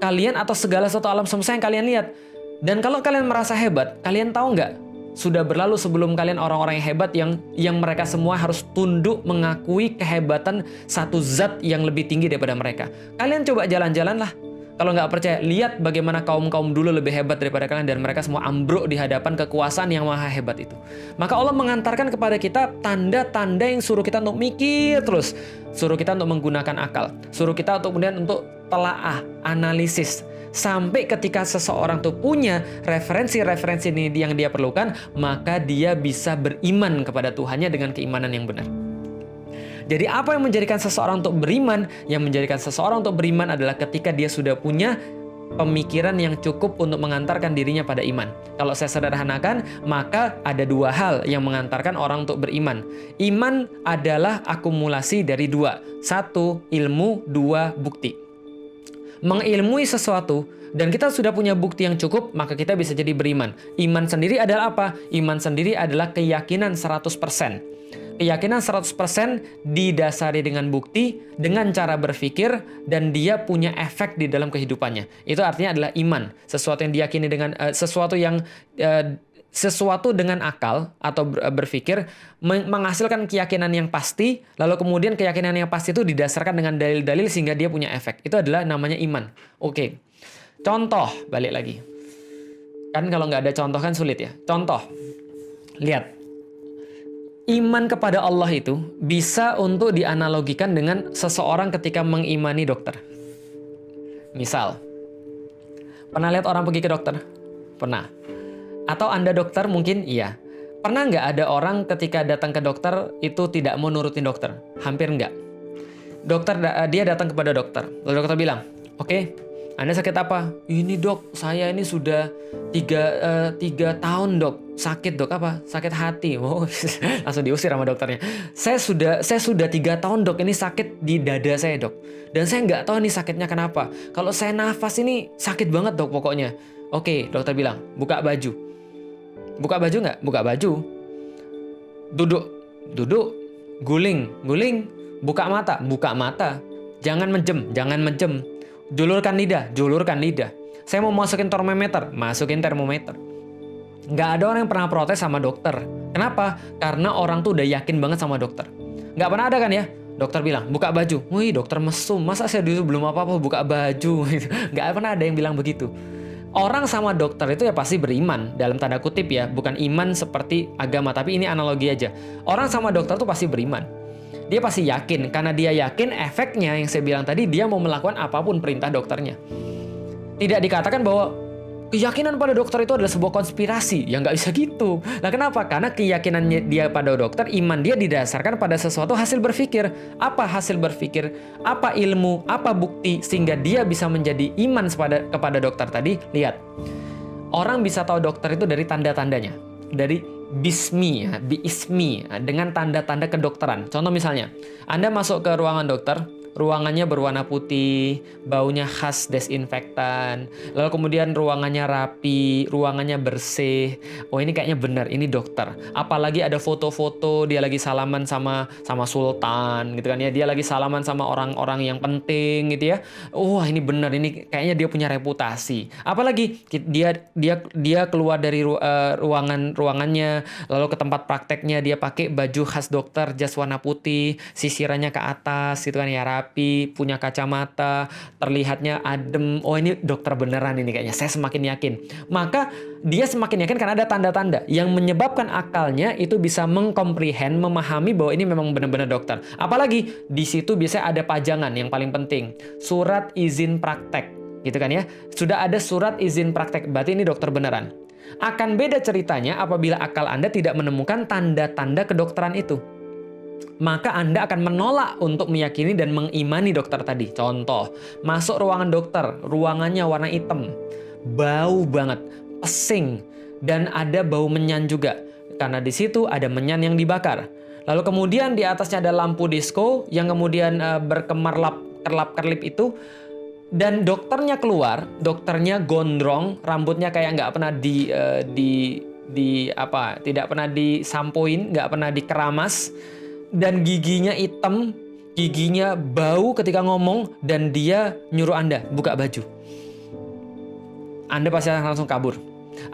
Kalian atau segala sesuatu alam semesta yang kalian lihat? Dan kalau kalian merasa hebat, kalian tahu nggak? Sudah berlalu sebelum kalian orang-orang yang hebat yang mereka semua harus tunduk mengakui kehebatan satu zat yang lebih tinggi daripada mereka. Kalian coba jalan-jalan lah. Kalau nggak percaya, lihat bagaimana kaum-kaum dulu lebih hebat daripada kalian dan mereka semua ambruk di hadapan kekuasaan yang maha hebat itu. Maka Allah mengantarkan kepada kita tanda-tanda yang suruh kita untuk mikir terus, suruh kita untuk menggunakan akal, suruh kita untuk kemudian untuk telaah, analisis. Sampai ketika seseorang tuh punya referensi-referensi ini yang dia perlukan, maka dia bisa beriman kepada Tuhannya dengan keimanan yang benar. Jadi apa yang menjadikan seseorang untuk beriman? Yang menjadikan seseorang untuk beriman adalah ketika dia sudah punya pemikiran yang cukup untuk mengantarkan dirinya pada iman. Kalau saya sederhanakan, maka ada dua hal yang mengantarkan orang untuk beriman. Iman adalah akumulasi dari dua. Satu, ilmu. Dua, bukti. Mengilmui sesuatu dan kita sudah punya bukti yang cukup, maka kita bisa jadi beriman. Iman sendiri adalah apa? Iman sendiri adalah keyakinan 100%. Keyakinan 100% didasari dengan bukti, dengan cara berpikir, dan dia punya efek di dalam kehidupannya. Itu artinya adalah iman. Sesuatu yang diyakini dengan sesuatu dengan akal atau berpikir menghasilkan keyakinan yang pasti, lalu kemudian keyakinan yang pasti itu didasarkan dengan dalil-dalil sehingga dia punya efek. Itu adalah namanya iman. Oke. Contoh, balik lagi. Kan kalau nggak ada contoh kan sulit ya. Contoh. Lihat. Iman kepada Allah itu bisa untuk dianalogikan dengan seseorang ketika mengimani dokter. Misal, pernah lihat orang pergi ke dokter? Pernah. Atau Anda dokter mungkin iya. Pernah nggak ada orang ketika datang ke dokter itu tidak mau nurutin dokter? Hampir nggak. Dia datang kepada dokter. Lalu dokter bilang, oke, Anda sakit apa? Ini dok, saya ini sudah 3 tahun dok. Sakit dok apa? Sakit hati. Oh, langsung diusir sama dokternya. Saya sudah 3 tahun dok, ini sakit di dada saya dok. Dan saya nggak tahu ini sakitnya kenapa. Kalau saya nafas ini sakit banget dok pokoknya. Oke, dokter bilang, buka baju. Buka baju nggak? Buka baju. Duduk. Guling. Buka mata. Jangan menjem. Julurkan lidah. Saya mau masukin termometer. Masukin termometer. Nggak ada orang yang pernah protes sama dokter. Kenapa? Karena orang tuh udah yakin banget sama dokter. Nggak pernah ada kan ya? Dokter bilang, buka baju. Wih, dokter mesum. Masa saya dulu belum apa-apa buka baju? Nggak pernah ada yang bilang begitu. Orang sama dokter itu ya pasti beriman. Dalam tanda kutip ya. Bukan iman seperti agama. Tapi ini analogi aja. Orang sama dokter tuh pasti beriman. Dia pasti yakin. Karena dia yakin efeknya yang saya bilang tadi, dia mau melakukan apapun perintah dokternya. Tidak dikatakan bahwa keyakinan pada dokter itu adalah sebuah konspirasi. Ya nggak bisa gitu. Nah kenapa? Karena keyakinannya dia pada dokter, iman dia didasarkan pada sesuatu hasil berpikir. Apa hasil berpikir? Apa ilmu? Apa bukti? Sehingga dia bisa menjadi iman kepada dokter tadi. Lihat. Orang bisa tahu dokter itu dari tanda-tandanya. Dari biismi, dengan tanda-tanda kedokteran. Contoh misalnya, Anda masuk ke ruangan dokter, ruangannya berwarna putih, baunya khas desinfektan, lalu kemudian ruangannya rapi, ruangannya bersih. Oh ini kayaknya benar, ini dokter. Apalagi ada foto-foto dia lagi salaman sama sultan gitu kan ya, dia lagi salaman sama orang-orang yang penting gitu ya. Wah ini benar, ini kayaknya dia punya reputasi. Apalagi dia keluar dari ruangannya, lalu ke tempat prakteknya dia pakai baju khas dokter, jas warna putih, sisirannya ke atas gitu kan ya, rapi, punya kacamata, terlihatnya adem. Oh ini dokter beneran ini kayaknya. Saya semakin yakin. Maka dia semakin yakin karena ada tanda-tanda yang menyebabkan akalnya itu bisa mengkomprehend, memahami bahwa ini memang benar-benar dokter. Apalagi di situ biasanya ada pajangan yang paling penting, surat izin praktek, gitu kan ya. Sudah ada surat izin praktek, berarti ini dokter beneran. Akan beda ceritanya apabila akal Anda tidak menemukan tanda-tanda kedokteran itu. Maka Anda akan menolak untuk meyakini dan mengimani dokter tadi. Contoh, masuk ruangan dokter, ruangannya warna hitam, bau banget, pesing, dan ada bau menyan juga. Karena di situ ada menyan yang dibakar. Lalu kemudian di atasnya ada lampu disco yang kemudian kerlap-kerlip itu. Dan dokternya keluar, dokternya gondrong, rambutnya kayak nggak pernah tidak pernah disampoin, nggak pernah dikeramas. Dan giginya hitam, giginya bau ketika ngomong, dan dia nyuruh Anda buka baju. Anda pasti langsung kabur.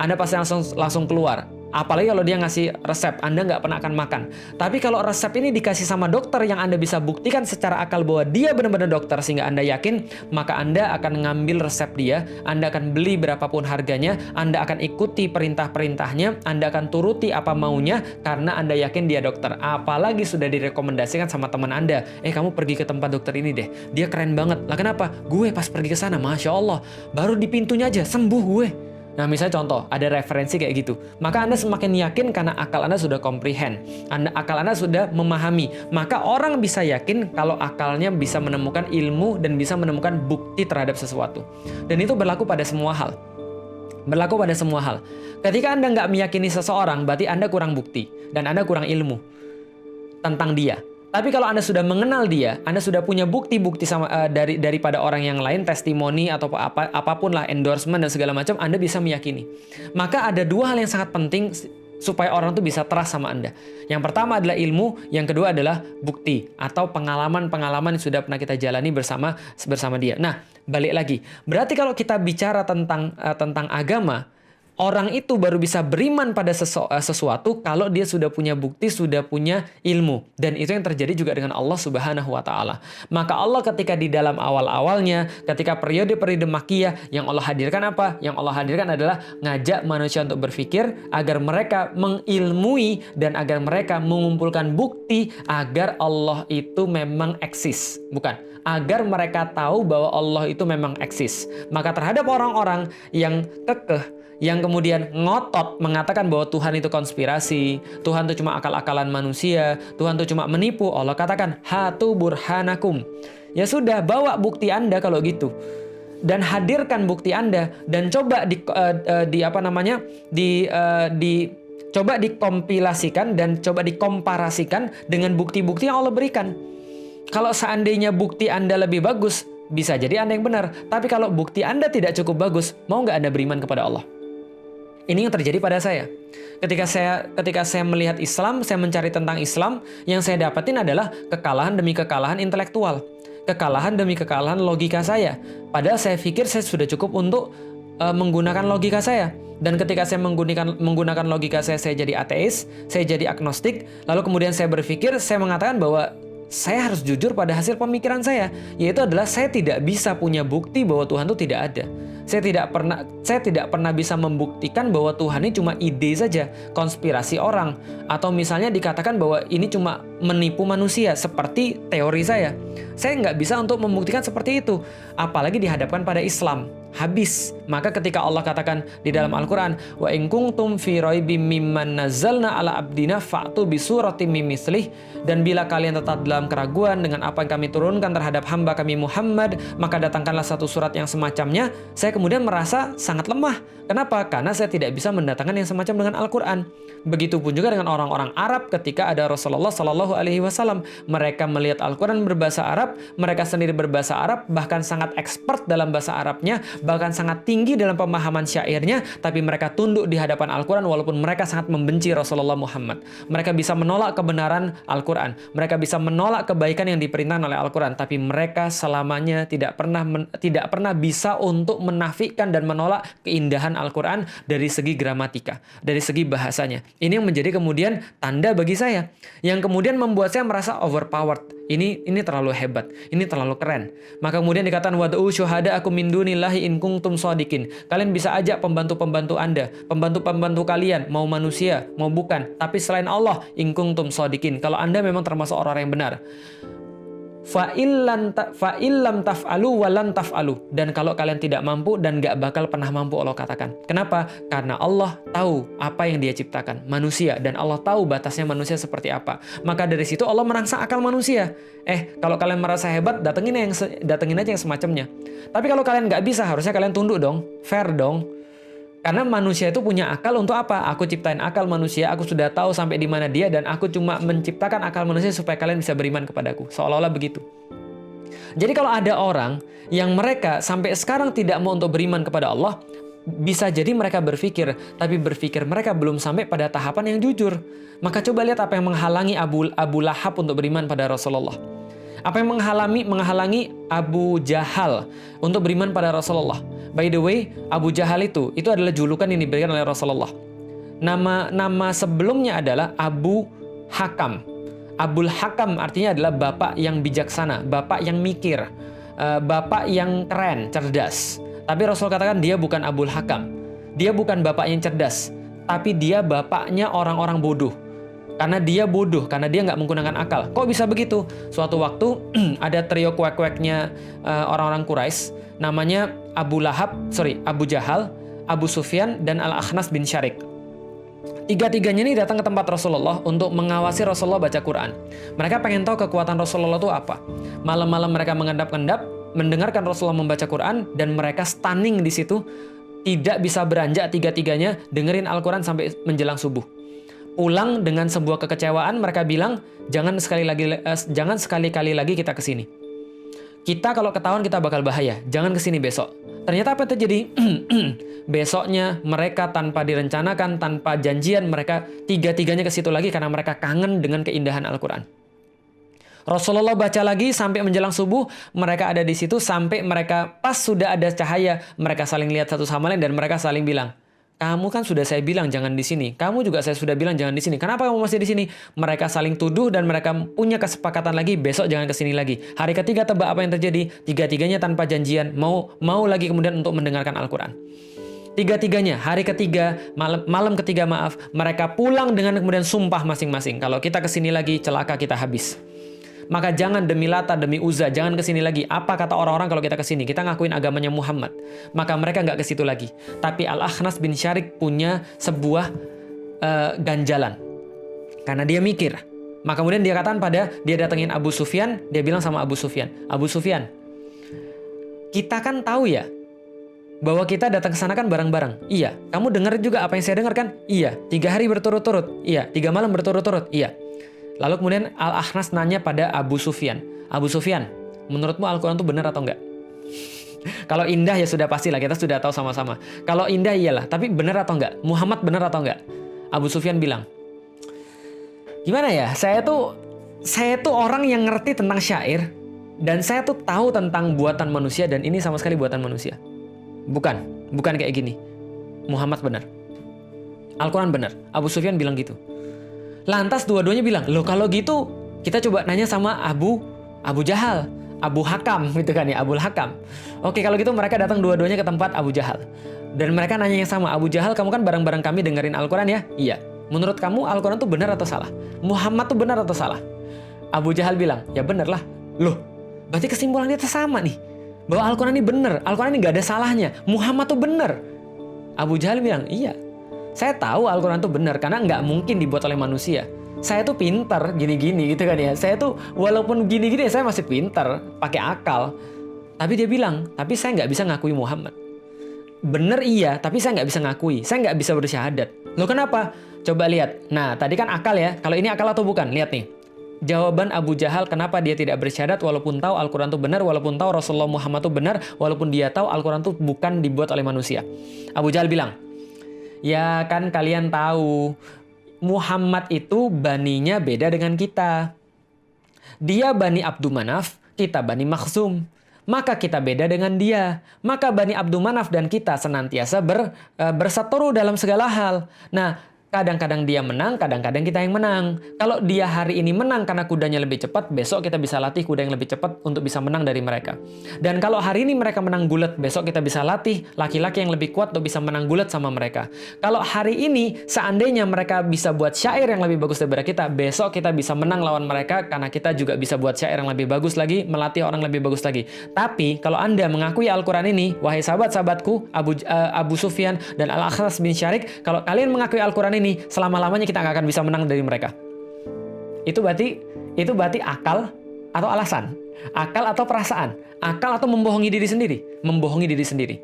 Anda pasti langsung keluar. Apalagi kalau dia ngasih resep, Anda nggak pernah akan makan. Tapi kalau resep ini dikasih sama dokter yang Anda bisa buktikan secara akal bahwa dia benar-benar dokter sehingga Anda yakin, maka Anda akan ngambil resep dia, Anda akan beli berapapun harganya, Anda akan ikuti perintah-perintahnya, Anda akan turuti apa maunya karena Anda yakin dia dokter. Apalagi sudah direkomendasikan sama teman Anda, kamu pergi ke tempat dokter ini deh, dia keren banget. Lah kenapa? Gue pas pergi ke sana, Masya Allah, baru di pintunya aja sembuh gue. Nah, misalnya contoh, ada referensi kayak gitu. Maka Anda semakin yakin karena akal Anda sudah comprehend. Akal Anda sudah memahami. Maka orang bisa yakin kalau akalnya bisa menemukan ilmu dan bisa menemukan bukti terhadap sesuatu. Dan itu berlaku pada semua hal. Berlaku pada semua hal. Ketika Anda nggak meyakini seseorang, berarti Anda kurang bukti. Dan Anda kurang ilmu tentang dia. Tapi kalau Anda sudah mengenal dia, Anda sudah punya bukti-bukti daripada orang yang lain, testimoni atau apapun lah, endorsement dan segala macam, Anda bisa meyakini. Maka ada dua hal yang sangat penting supaya orang tuh bisa trust sama Anda. Yang pertama adalah ilmu, yang kedua adalah bukti atau pengalaman-pengalaman yang sudah pernah kita jalani bersama dia. Nah, balik lagi. Berarti kalau kita bicara tentang agama, orang itu baru bisa beriman pada sesuatu kalau dia sudah punya bukti, sudah punya ilmu. Dan itu yang terjadi juga dengan Allah Subhanahu wa Ta'ala. Maka Allah ketika di dalam awal-awalnya, ketika periode-periode Makkiyah, yang Allah hadirkan apa? Yang Allah hadirkan adalah ngajak manusia untuk berpikir agar mereka mengilmui dan agar mereka mengumpulkan bukti agar Allah itu memang eksis. Bukan. Agar mereka tahu bahwa Allah itu memang eksis. Maka terhadap orang-orang yang kekeh, yang kemudian ngotot mengatakan bahwa Tuhan itu konspirasi, Tuhan itu cuma akal-akalan manusia, Tuhan itu cuma menipu, Allah katakan, hatu burhanakum. Ya sudah, bawa bukti Anda kalau gitu. Dan hadirkan bukti Anda dan coba coba dikompilasikan dan coba dikomparasikan dengan bukti-bukti yang Allah berikan. Kalau seandainya bukti Anda lebih bagus, bisa jadi Anda yang benar. Tapi kalau bukti Anda tidak cukup bagus, mau nggak Anda beriman kepada Allah? Ini yang terjadi pada saya. Ketika saya melihat Islam, saya mencari tentang Islam, yang saya dapatin adalah kekalahan demi kekalahan intelektual. Kekalahan demi kekalahan logika saya. Padahal saya pikir saya sudah cukup untuk menggunakan logika saya. Dan ketika saya menggunakan logika saya jadi ateis, saya jadi agnostik, lalu kemudian saya berpikir, saya mengatakan bahwa saya harus jujur pada hasil pemikiran saya, yaitu adalah saya tidak bisa punya bukti bahwa Tuhan itu tidak ada. Saya tidak pernah bisa membuktikan bahwa Tuhan ini cuma ide saja, konspirasi orang, atau misalnya dikatakan bahwa ini cuma menipu manusia seperti teori saya. Saya nggak bisa untuk membuktikan seperti itu, apalagi dihadapkan pada Islam. Habis. Maka ketika Allah katakan di dalam Al-Quran, wa in kuntum fi raibim mimman nazzalna ala abdina fa'tu bi suratim min mislih, dan bila kalian tetap dalam keraguan dengan apa yang kami turunkan terhadap hamba kami Muhammad, maka datangkanlah satu surat yang semacamnya. Saya kemudian merasa sangat lemah. Kenapa? Karena saya tidak bisa mendatangkan yang semacam dengan Al-Quran. Begitupun juga dengan orang-orang Arab ketika ada Rasulullah Shallallahu Alaihi Wasallam. Mereka melihat Al-Quran berbahasa Arab, mereka sendiri berbahasa Arab, bahkan sangat expert dalam bahasa Arabnya, bahkan sangat tinggi dalam pemahaman syairnya, tapi mereka tunduk di hadapan Al-Quran walaupun mereka sangat membenci Rasulullah Muhammad. Mereka bisa menolak kebenaran Al-Quran, mereka bisa menolak kebaikan yang diperintahkan oleh Al-Quran, tapi mereka selamanya tidak pernah bisa untuk menafikan dan menolak keindahan Al-Quran dari segi gramatika, dari segi bahasanya. Ini yang menjadi kemudian tanda bagi saya, yang kemudian membuat saya merasa overpowered. Ini terlalu hebat, ini terlalu keren. Maka kemudian dikatakan wad'u syuhada'akum min dunillahi in kuntum shadiqin. Kalian bisa ajak pembantu-pembantu Anda, pembantu-pembantu kalian, mau manusia, mau bukan, tapi selain Allah, in kuntum shadiqin. Kalau Anda memang termasuk orang yang benar. Fa'illam taf'alu walan taf'alu. Dan kalau kalian tidak mampu dan gak bakal pernah mampu, Allah katakan. Kenapa? Karena Allah tahu apa yang dia ciptakan, manusia. Dan Allah tahu batasnya manusia seperti apa. Maka dari situ Allah merangsang akal manusia. Kalau kalian merasa hebat, datengin aja yang semacamnya. Tapi kalau kalian gak bisa, harusnya kalian tunduk dong. Fair dong. Karena manusia itu punya akal untuk apa? Aku ciptain akal manusia, aku sudah tahu sampai di mana dia, dan aku cuma menciptakan akal manusia supaya kalian bisa beriman kepadaku. Seolah-olah begitu. Jadi kalau ada orang yang mereka sampai sekarang tidak mau untuk beriman kepada Allah, bisa jadi mereka berpikir, tapi berpikir mereka belum sampai pada tahapan yang jujur. Maka coba lihat apa yang menghalangi Abu Lahab untuk beriman pada Rasulullah. Apa yang menghalangi Abu Jahal untuk beriman pada Rasulullah. By the way, Abu Jahal itu adalah julukan yang diberikan oleh Rasulullah. Nama sebelumnya adalah Abu Hakam. Abul Hakam artinya adalah bapak yang bijaksana, bapak yang mikir, bapak yang keren, cerdas. Tapi Rasul katakan dia bukan Abul Hakam. Dia bukan bapak yang cerdas, tapi dia bapaknya orang-orang bodoh. Karena dia bodoh, karena dia nggak menggunakan akal. Kok bisa begitu? Suatu waktu ada trio kuek-kueknya orang-orang Quraisy, namanya Abu Jahal, Abu Sufyan, dan Al-Akhnas bin Syarik. Tiga-tiganya ini datang ke tempat Rasulullah untuk mengawasi Rasulullah baca Quran. Mereka pengen tahu kekuatan Rasulullah itu apa. Malam-malam mereka mengendap-endap, mendengarkan Rasulullah membaca Quran, dan mereka stunning di situ, tidak bisa beranjak tiga-tiganya, dengerin Al-Quran sampai menjelang subuh. Pulang dengan sebuah kekecewaan, mereka bilang, jangan sekali-kali lagi kita kesini. Kita kalau ketahuan kita bakal bahaya, jangan kesini besok. Ternyata apa yang terjadi? Besoknya mereka tanpa direncanakan, tanpa janjian, mereka tiga-tiganya ke situ lagi karena mereka kangen dengan keindahan Al-Quran. Rasulullah baca lagi sampai menjelang subuh, mereka ada di situ sampai mereka pas sudah ada cahaya, mereka saling lihat satu sama lain dan mereka saling bilang, kamu kan sudah saya bilang jangan di sini. Kamu juga saya sudah bilang jangan di sini. Kenapa kamu masih di sini? Mereka saling tuduh dan mereka punya kesepakatan lagi besok jangan ke sini lagi. Hari ketiga tebak apa yang terjadi? Tiga-tiganya tanpa janjian mau lagi kemudian untuk mendengarkan Al-Quran. Tiga-tiganya hari ketiga, malam ketiga mereka pulang dengan kemudian sumpah masing-masing. Kalau kita ke sini lagi celaka kita habis. Maka jangan demi Lata, demi Uzza, jangan kesini lagi. Apa kata orang-orang kalau kita kesini? Kita ngakuin agamanya Muhammad. Maka mereka nggak ke situ lagi. Tapi Al-Akhnas bin Syarik punya sebuah ganjalan. Karena dia mikir. Maka kemudian dia katakan dia datengin Abu Sufyan, dia bilang sama Abu Sufyan, Abu Sufyan, kita kan tahu ya, bahwa kita datang ke sana kan bareng-bareng. Iya. Kamu dengar juga apa yang saya dengar kan? Iya. 3 hari berturut-turut. Iya. 3 malam berturut-turut. Iya. Lalu kemudian Al-Akhnas nanya pada Abu Sufyan. Abu Sufyan, menurutmu Al-Quran itu benar atau enggak? Kalau indah ya sudah pastilah, kita sudah tahu sama-sama. Kalau indah iyalah, tapi benar atau enggak? Muhammad benar atau enggak? Abu Sufyan bilang, gimana ya? Saya tuh orang yang ngerti tentang syair. Dan saya tuh tahu tentang buatan manusia dan ini sama sekali buatan manusia. Bukan kayak gini. Muhammad benar. Al-Quran benar. Abu Sufyan bilang gitu. Lantas dua-duanya bilang, loh kalau gitu kita coba nanya sama Abu Jahal, Abu Hakam gitu kan ya, Abul Hakam. Oke kalau gitu mereka datang dua-duanya ke tempat Abu Jahal. Dan mereka nanya yang sama, Abu Jahal kamu kan bareng-bareng kami dengerin Al-Quran ya? Iya. Menurut kamu Al-Quran itu benar atau salah? Muhammad tuh benar atau salah? Abu Jahal bilang, ya benar lah. Loh, berarti kesimpulannya sama nih. Bahwa Al-Quran ini benar, Al-Quran ini gak ada salahnya. Muhammad tuh benar. Abu Jahal bilang, iya. Saya tahu Al-Quran itu benar karena nggak mungkin dibuat oleh manusia. Saya tuh pintar gini-gini gitu kan ya. Saya tuh walaupun gini-gini saya masih pintar, pakai akal. Tapi dia bilang, tapi saya nggak bisa ngakui Muhammad. Bener iya, tapi saya nggak bisa ngakui. Saya nggak bisa bersyahadat. Loh kenapa? Coba lihat. Nah tadi kan akal ya. Kalau ini akal atau bukan? Lihat nih. Jawaban Abu Jahal kenapa dia tidak bersyahadat walaupun tahu Al-Quran itu benar, walaupun tahu Rasulullah Muhammad itu benar, walaupun dia tahu Al-Quran itu bukan dibuat oleh manusia. Abu Jahal bilang, ya kan kalian tahu, Muhammad itu baninya beda dengan kita. Dia Bani Abdul Manaf, kita Bani Makhzum. Maka kita beda dengan dia. Maka Bani Abdul Manaf dan kita senantiasa berseteru dalam segala hal. Nah, kadang-kadang dia menang, kadang-kadang kita yang menang. Kalau dia hari ini menang karena kudanya lebih cepat, besok kita bisa latih kuda yang lebih cepat untuk bisa menang dari mereka. Dan kalau hari ini mereka menang gulat, besok kita bisa latih laki-laki yang lebih kuat untuk bisa menang gulat sama mereka. Kalau hari ini seandainya mereka bisa buat syair yang lebih bagus daripada kita, besok kita bisa menang lawan mereka karena kita juga bisa buat syair yang lebih bagus lagi, melatih orang lebih bagus lagi. Tapi kalau Anda mengakui Al-Quran ini, wahai sahabat-sahabatku, Abu Sufyan dan Al-Akhnas bin Syarik, kalau kalian mengakui Al-Quran ini, selama-lamanya kita nggak akan bisa menang dari mereka. Itu berarti akal atau alasan, akal atau perasaan, akal atau membohongi diri sendiri, membohongi diri sendiri.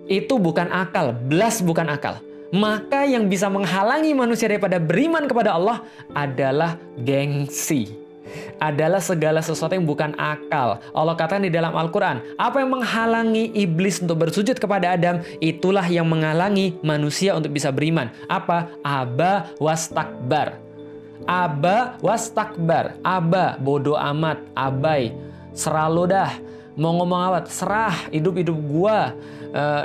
Itu bukan akal, belas bukan akal. Maka yang bisa menghalangi manusia daripada beriman kepada Allah adalah gengsi. Adalah segala sesuatu yang bukan akal. Allah katakan di dalam Al-Quran, apa yang menghalangi iblis untuk bersujud kepada Adam, itulah yang menghalangi manusia untuk bisa beriman. Apa? Aba wastakbar. Aba wastakbar. Aba, bodoh amat, abai, seralu dah. Mau ngomong apa? Serah, hidup gua.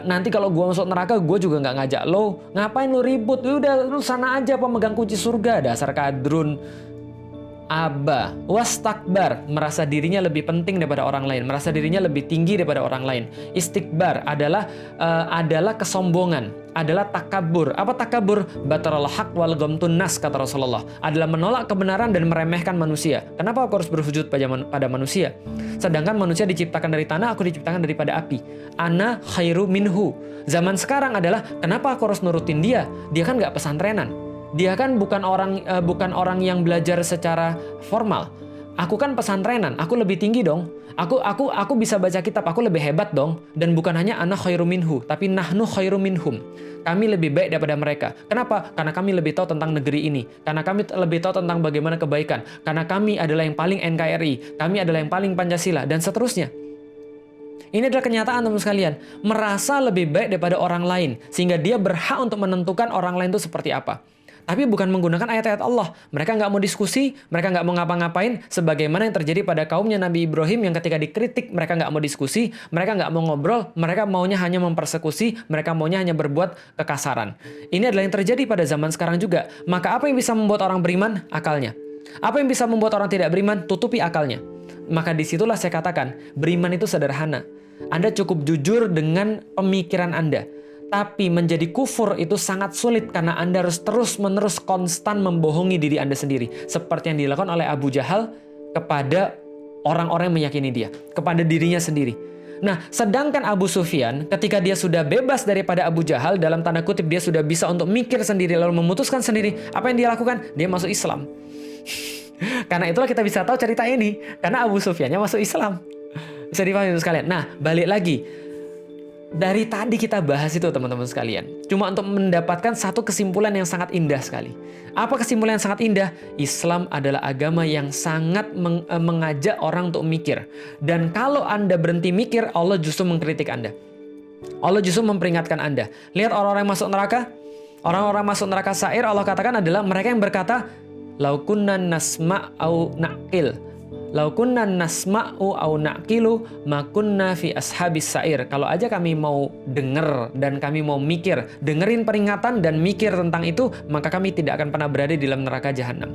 Nanti kalau gua masuk neraka, gua juga nggak ngajak lo. Ngapain lo ribut? Udah, lu sana aja pemegang kunci surga. Dasar kadrun. Aba, wastakbar, merasa dirinya lebih penting daripada orang lain, merasa dirinya lebih tinggi daripada orang lain. Istikbar adalah kesombongan, adalah takabur. Apa takabur? Batarul haq wal ghamtun nas, kata Rasulullah. Adalah menolak kebenaran dan meremehkan manusia. Kenapa aku harus bersujud pada manusia? Sedangkan manusia diciptakan dari tanah, aku diciptakan daripada api. Ana khairu minhu. Zaman sekarang adalah, kenapa aku harus nurutin dia? Dia kan nggak pesantrenan. Dia kan bukan orang yang belajar secara formal. Aku kan pesantrenan, aku lebih tinggi dong. Aku bisa baca kitab, aku lebih hebat dong. Dan bukan hanya ana khairu minhu, tapi nahnu khairu minhum. Kami lebih baik daripada mereka. Kenapa? Karena kami lebih tahu tentang negeri ini. Karena kami lebih tahu tentang bagaimana kebaikan. Karena kami adalah yang paling NKRI. Kami adalah yang paling Pancasila, dan seterusnya. Ini adalah kenyataan, teman sekalian. Merasa lebih baik daripada orang lain, sehingga dia berhak untuk menentukan orang lain itu seperti apa. Tapi bukan menggunakan ayat-ayat Allah. Mereka nggak mau diskusi, mereka nggak mau ngapa-ngapain, sebagaimana yang terjadi pada kaumnya Nabi Ibrahim yang ketika dikritik, mereka nggak mau diskusi, mereka nggak mau ngobrol, mereka maunya hanya mempersekusi, mereka maunya hanya berbuat kekasaran. Ini adalah yang terjadi pada zaman sekarang juga. Maka apa yang bisa membuat orang beriman? Akalnya. Apa yang bisa membuat orang tidak beriman? Tutupi akalnya. Maka disitulah saya katakan, beriman itu sederhana. Anda cukup jujur dengan pemikiran Anda. Tapi menjadi kufur itu sangat sulit karena Anda harus terus-menerus konstan membohongi diri Anda sendiri. Seperti yang dilakukan oleh Abu Jahal kepada orang-orang yang meyakini dia. Kepada dirinya sendiri. Nah, sedangkan Abu Sufyan ketika dia sudah bebas daripada Abu Jahal, dalam tanda kutip dia sudah bisa untuk mikir sendiri lalu memutuskan sendiri, apa yang dia lakukan? Dia masuk Islam. Karena itulah kita bisa tahu cerita ini. Karena Abu Sufyannya masuk Islam. Bisa dipahami sekalian. Nah, balik lagi. Dari tadi kita bahas itu, teman-teman sekalian. Cuma untuk mendapatkan satu kesimpulan yang sangat indah sekali. Apa kesimpulan yang sangat indah? Islam adalah agama yang sangat mengajak orang untuk mikir. Dan kalau Anda berhenti mikir, Allah justru mengkritik Anda. Allah justru memperingatkan Anda. Lihat orang-orang yang masuk neraka. Orang-orang masuk neraka sa'ir, Allah katakan adalah mereka yang berkata, "Lau kunna nasma'u na'qil." Lau kunna nasma'u au na'qilu ma kunna fi ashabis sa'ir. Kalau aja kami mau denger dan kami mau mikir, dengerin peringatan dan mikir tentang itu, maka kami tidak akan pernah berada di dalam neraka jahanam.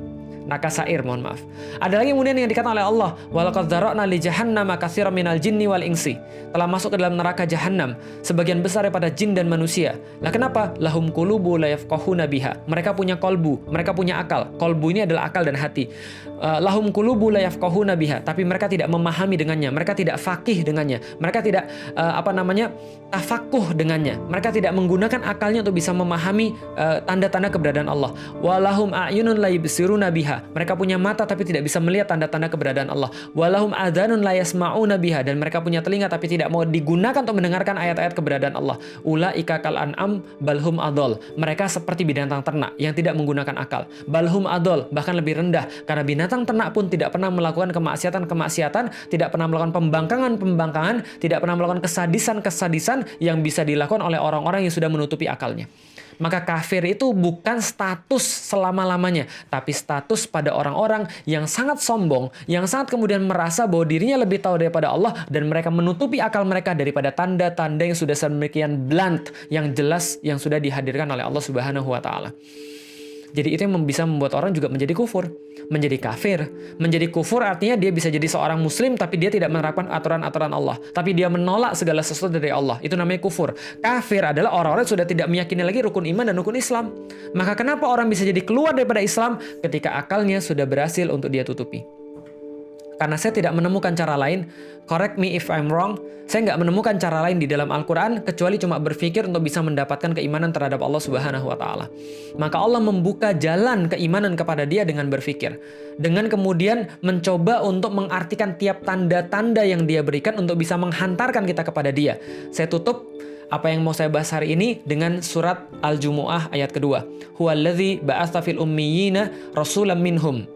Neraka sa'ir, mohon maaf. Ada lagi kemudian yang dikatakan oleh Allah, walaqad dzara'na li jahannama katsiran minal jinni wal insi. Telah masuk ke dalam neraka jahanam sebagian besar daripada jin dan manusia. Lah kenapa? Lahum qulubu la yafqahuna biha. Mereka punya kolbu, mereka punya akal. Kolbu ini adalah akal dan hati. Lahum qulubu la yafqahuna biha, tapi mereka tidak memahami dengannya, mereka tidak faqih dengannya, mereka tidak tafakuh dengannya, mereka tidak menggunakan akalnya untuk bisa memahami tanda-tanda keberadaan Allah. Walahum a'yunun la yubsiruna biha, mereka punya mata tapi tidak bisa melihat tanda-tanda keberadaan Allah. Walahum adhanun la yasma'una biha, dan mereka punya telinga tapi tidak mau digunakan untuk mendengarkan ayat-ayat keberadaan Allah. Ulaika kal an'am balhum adol, mereka seperti binatang ternak yang tidak menggunakan akal. Balhum adol, bahkan lebih rendah, karena binatang ternak pun tidak pernah melakukan kemaksiatan, tidak pernah melakukan pembangkangan, tidak pernah melakukan kesadisan yang bisa dilakukan oleh orang-orang yang sudah menutupi akalnya. Maka kafir itu bukan status selama-lamanya, tapi status pada orang-orang yang sangat sombong, yang sangat kemudian merasa bahwa dirinya lebih tahu daripada Allah, dan mereka menutupi akal mereka daripada tanda-tanda yang sudah sedemikian blunt, yang jelas, yang sudah dihadirkan oleh Allah Subhanahu wa Ta'ala. Jadi itu yang bisa membuat orang juga menjadi kufur, menjadi kafir. Menjadi kufur artinya dia bisa jadi seorang muslim tapi dia tidak menerapkan aturan-aturan Allah. Tapi dia menolak segala sesuatu dari Allah. Itu namanya kufur. Kafir adalah orang-orang yang sudah tidak meyakini lagi rukun iman dan rukun Islam. Maka kenapa orang bisa jadi keluar daripada Islam? Ketika akalnya sudah berhasil untuk dia tutupi. Karena saya tidak menemukan cara lain, correct me if I'm wrong, saya nggak menemukan cara lain di dalam Al-Quran kecuali cuma berpikir untuk bisa mendapatkan keimanan terhadap Allah Subhanahu wa Ta'ala. Maka Allah membuka jalan keimanan kepada dia dengan berpikir, dengan kemudian mencoba untuk mengartikan tiap tanda-tanda yang dia berikan untuk bisa menghantarkan kita kepada dia. Saya tutup apa yang mau saya bahas hari ini dengan surat Al-Jumu'ah ayat kedua. Huwallazi ba'atsa fil ummiyina rasulam minhum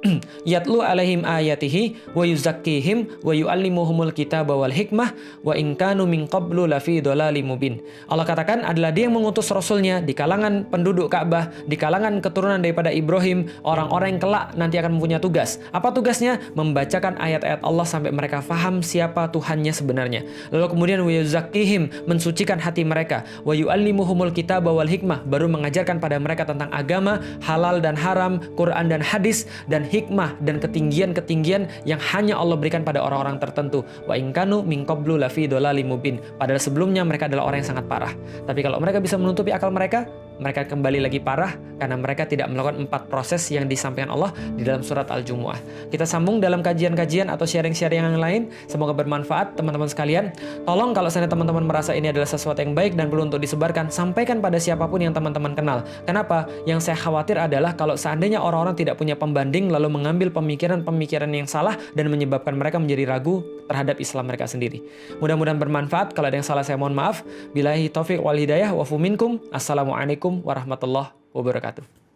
yatlu alaihim ayatihi wa yuzakkihim wa yu'allimuhumul kitaba wal hikmah wa in kanu min qablu lafi dhalalim mubin. Allah katakan adalah Dia yang mengutus rasulnya di kalangan penduduk Ka'bah, di kalangan keturunan daripada Ibrahim, orang-orang yang kelak nanti akan mempunyai tugas. Apa tugasnya? Membacakan ayat-ayat Allah sampai mereka faham siapa Tuhannya sebenarnya. Lalu kemudian wa yuzakkihim, mensucikan hati mereka, wa yu'allimuhumul kitaba wal hikmah, baru mengajarkan pada mereka tentang agama, halal dan haram, Quran dan hadis, dan hikmah dan ketinggian-ketinggian yang hanya Allah berikan pada orang-orang tertentu. Wa in kanu min qablu lafi dhalalim mubin. Padahal sebelumnya mereka adalah orang yang sangat parah. Tapi kalau mereka bisa menutupi akal mereka kembali lagi parah karena mereka tidak melakukan 4 proses yang disampaikan Allah di dalam surat Al-Jumu'ah. Kita sambung dalam kajian-kajian atau sharing-sharing yang lain. Semoga bermanfaat teman-teman sekalian. Tolong kalau seandainya teman-teman merasa ini adalah sesuatu yang baik dan perlu untuk disebarkan, sampaikan pada siapapun yang teman-teman kenal. Kenapa? Yang saya khawatir adalah kalau seandainya orang-orang tidak punya pembanding lalu mengambil pemikiran-pemikiran yang salah dan menyebabkan mereka menjadi ragu terhadap Islam mereka sendiri. Mudah-mudahan bermanfaat. Kalau ada yang salah saya mohon maaf. Billahi taufiq wal hidayah wa fu minkum. Assalamualaikum warahmatullahi wabarakatuh.